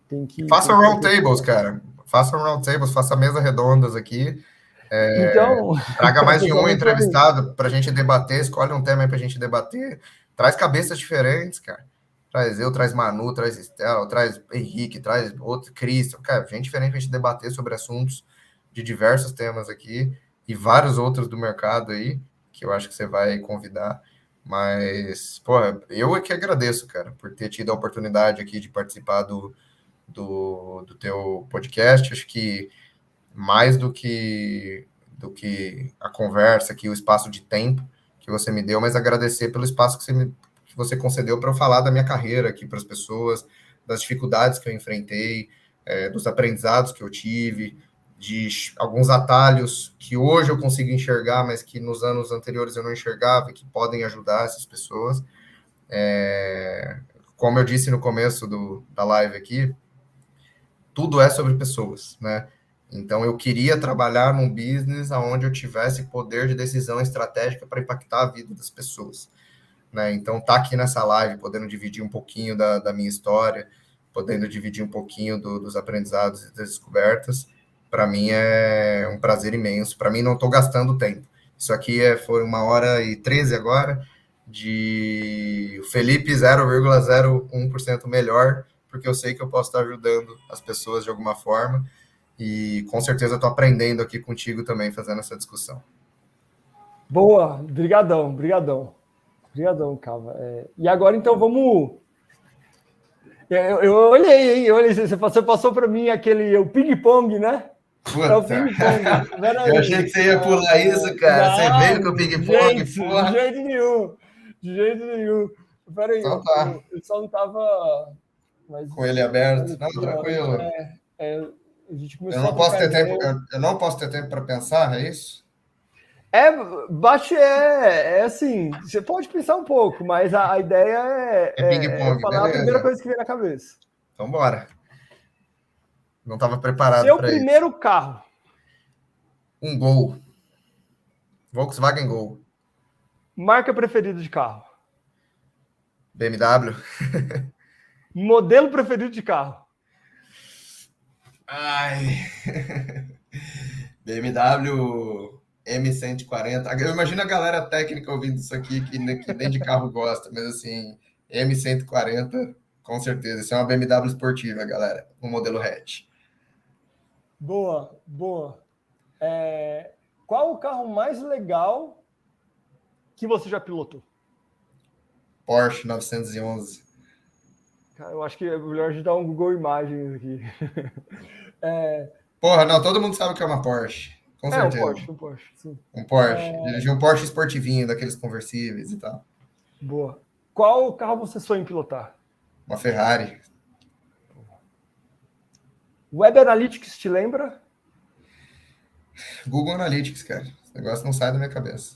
tem que... Façam roundtables, cara. Façam roundtables, façam mesas redondas aqui. Então... Traga mais de um entrevistado para a gente debater, escolhe um tema aí para a gente debater. Traz cabeças diferentes, cara. Traz Manu, traz Estel, traz Henrique, traz outro, Cristian. Cara, gente diferente para a gente debater sobre assuntos de diversos temas aqui e vários outros do mercado aí, que eu acho que você vai convidar. Mas, porra, eu é que agradeço, cara, por ter tido a oportunidade aqui de participar do teu podcast. Acho que mais do que a conversa aqui, o espaço de tempo que você me deu, mas agradecer pelo espaço que você concedeu para eu falar da minha carreira aqui para as pessoas, das dificuldades que eu enfrentei, dos aprendizados que eu tive, de alguns atalhos que hoje eu consigo enxergar, mas que nos anos anteriores eu não enxergava, que podem ajudar essas pessoas. Como eu disse no começo da live aqui, tudo é sobre pessoas, né? Então, eu queria trabalhar num business onde eu tivesse poder de decisão estratégica para impactar a vida das pessoas, né? Então, tá aqui nessa live, podendo dividir um pouquinho da minha história, podendo dividir um pouquinho dos aprendizados e das descobertas, para mim é um prazer imenso. Para mim, não estou gastando tempo. Isso aqui foi 1h13 agora, de Felipe 0,01% melhor, porque eu sei que eu posso estar ajudando as pessoas de alguma forma. E com certeza estou aprendendo aqui contigo também, fazendo essa discussão. Boa, brigadão, Cava. E agora, então, vamos... Eu olhei, hein? Você passou para mim o ping-pong, né? Puta. É o ping-pong. Eu achei que você ia pular isso, cara. Você veio com o ping-pong, porra. De jeito nenhum. Peraí, Então tá. eu só não tava... Com ele aberto. Não, tranquilo. A gente Eu começou não a posso trocar ter tempo. ideia. Eu não posso ter tempo para pensar, é isso? Assim, você pode pensar um pouco, mas a ideia É é ping-pong, falar a primeira beleza. coisa que vem na cabeça. Então bora. Não estava preparado Seu para isso. primeiro carro. Um Gol. Volkswagen Gol. Marca preferida de carro. BMW. Modelo preferido de carro. Ai. BMW M140. Eu imagino a galera técnica ouvindo isso aqui que nem de carro gosta, mas assim, M140, com certeza. Isso é uma BMW esportiva, galera. Um modelo hatch. Boa. Qual o carro mais legal que você já pilotou? Porsche 911. Cara, eu acho que é melhor a gente dar um Google Imagens aqui. Porra, não, todo mundo sabe que é uma Porsche. Com certeza. Um Porsche, sim. Um Porsche. Dirigi um Porsche esportivinho, daqueles conversíveis e tal. Boa. Qual carro você sonha em pilotar? Uma Ferrari. Web Analytics te lembra? Google Analytics, cara. Esse negócio não sai da minha cabeça.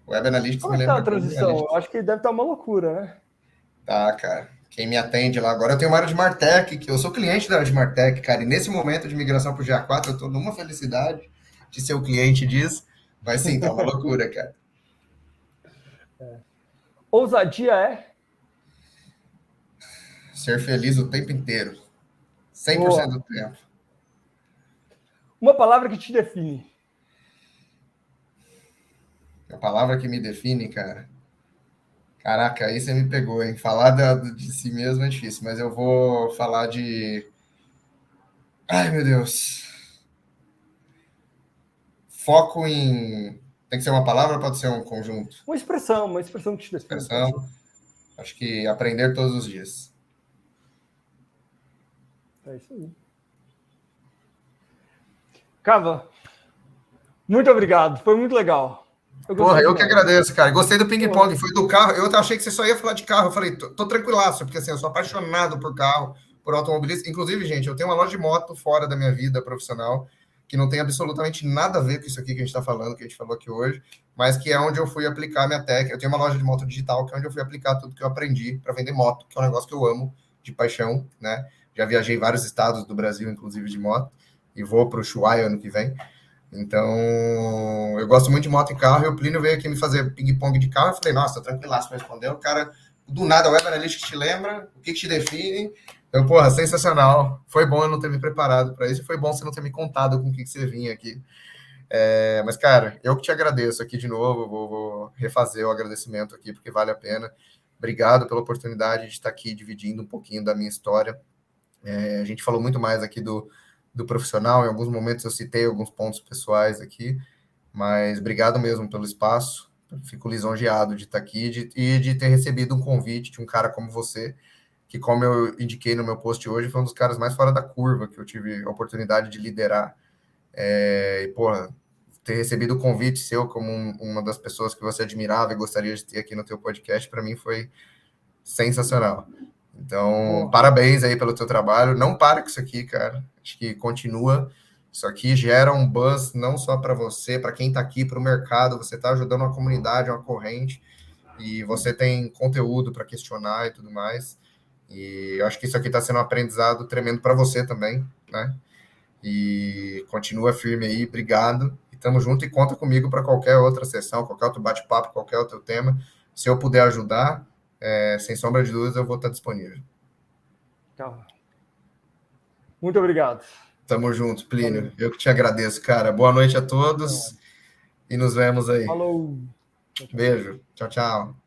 Web Analytics Como me é que tá lembra a Google transição? Analytics. Eu acho que deve estar uma loucura, né? Tá, cara. Quem me atende lá agora, eu tenho uma área de Martech, que eu sou cliente da área de Martech, cara, e nesse momento de migração para o GA4, eu tô numa felicidade de ser o cliente disso, mas sim, tá uma loucura, cara. Ousadia é? Ser feliz o tempo inteiro. 100% Boa. do tempo. Uma palavra que te define. A palavra que me define, cara. Caraca, aí você me pegou, hein? Falar de si mesmo é difícil, mas eu vou falar de. Ai, meu Deus. Foco em. Tem que ser uma palavra ou pode ser um conjunto? Uma expressão que te define, pode ser. Expressão. Acho que aprender todos os dias. É isso aí. Cava, muito obrigado, foi muito legal. Porra, eu que demais. agradeço, cara. Gostei do ping-pong, foi do carro. Eu achei que você só ia falar de carro. Eu falei, tô tranquilaço, porque assim, eu sou apaixonado por carro, por automobilismo. Inclusive, gente, eu tenho uma loja de moto fora da minha vida profissional, que não tem absolutamente nada a ver com isso aqui que a gente tá falando, que a gente falou aqui hoje, mas que é onde eu fui aplicar minha técnica. Eu tenho uma loja de moto digital, que é onde eu fui aplicar tudo que eu aprendi para vender moto, que é um negócio que eu amo, de paixão, né? Já viajei vários estados do Brasil, inclusive de moto, e vou para o Ushuaia ano que vem. Então, eu gosto muito de moto e carro, e o Plínio veio aqui me fazer ping-pong de carro, eu falei, nossa, tranquilaço para responder, o cara, do nada, o Web Analytics te lembra, o que te define, então, porra, sensacional, foi bom eu não ter me preparado para isso, foi bom você não ter me contado com o que você vinha aqui, mas, cara, eu que te agradeço aqui de novo, vou refazer o agradecimento aqui, porque vale a pena, obrigado pela oportunidade de estar aqui dividindo um pouquinho da minha história, a gente falou muito mais aqui do profissional, em alguns momentos eu citei alguns pontos pessoais aqui, mas obrigado mesmo pelo espaço, fico lisonjeado de estar aqui e de ter recebido um convite de um cara como você, que, como eu indiquei no meu post hoje, foi um dos caras mais fora da curva que eu tive a oportunidade de liderar, e, porra, ter recebido o convite seu como uma das pessoas que você admirava e gostaria de ter aqui no teu podcast, para mim foi sensacional. Então, parabéns aí pelo teu trabalho. Não para com isso aqui, cara. Acho que continua. Isso aqui gera um buzz não só para você, para quem está aqui, para o mercado. Você está ajudando uma comunidade, uma corrente, e você tem conteúdo para questionar e tudo mais. E eu acho que isso aqui está sendo um aprendizado tremendo para você também, né? E continua firme aí. Obrigado. E tamo junto e conta comigo para qualquer outra sessão, qualquer outro bate-papo, qualquer outro tema. Se eu puder ajudar, sem sombra de dúvidas, eu vou estar disponível. Muito obrigado. Tamo junto, Plínio. Valeu. Eu que te agradeço, cara. Boa noite a todos e nos vemos aí. Falou. Beijo. Tchau, tchau.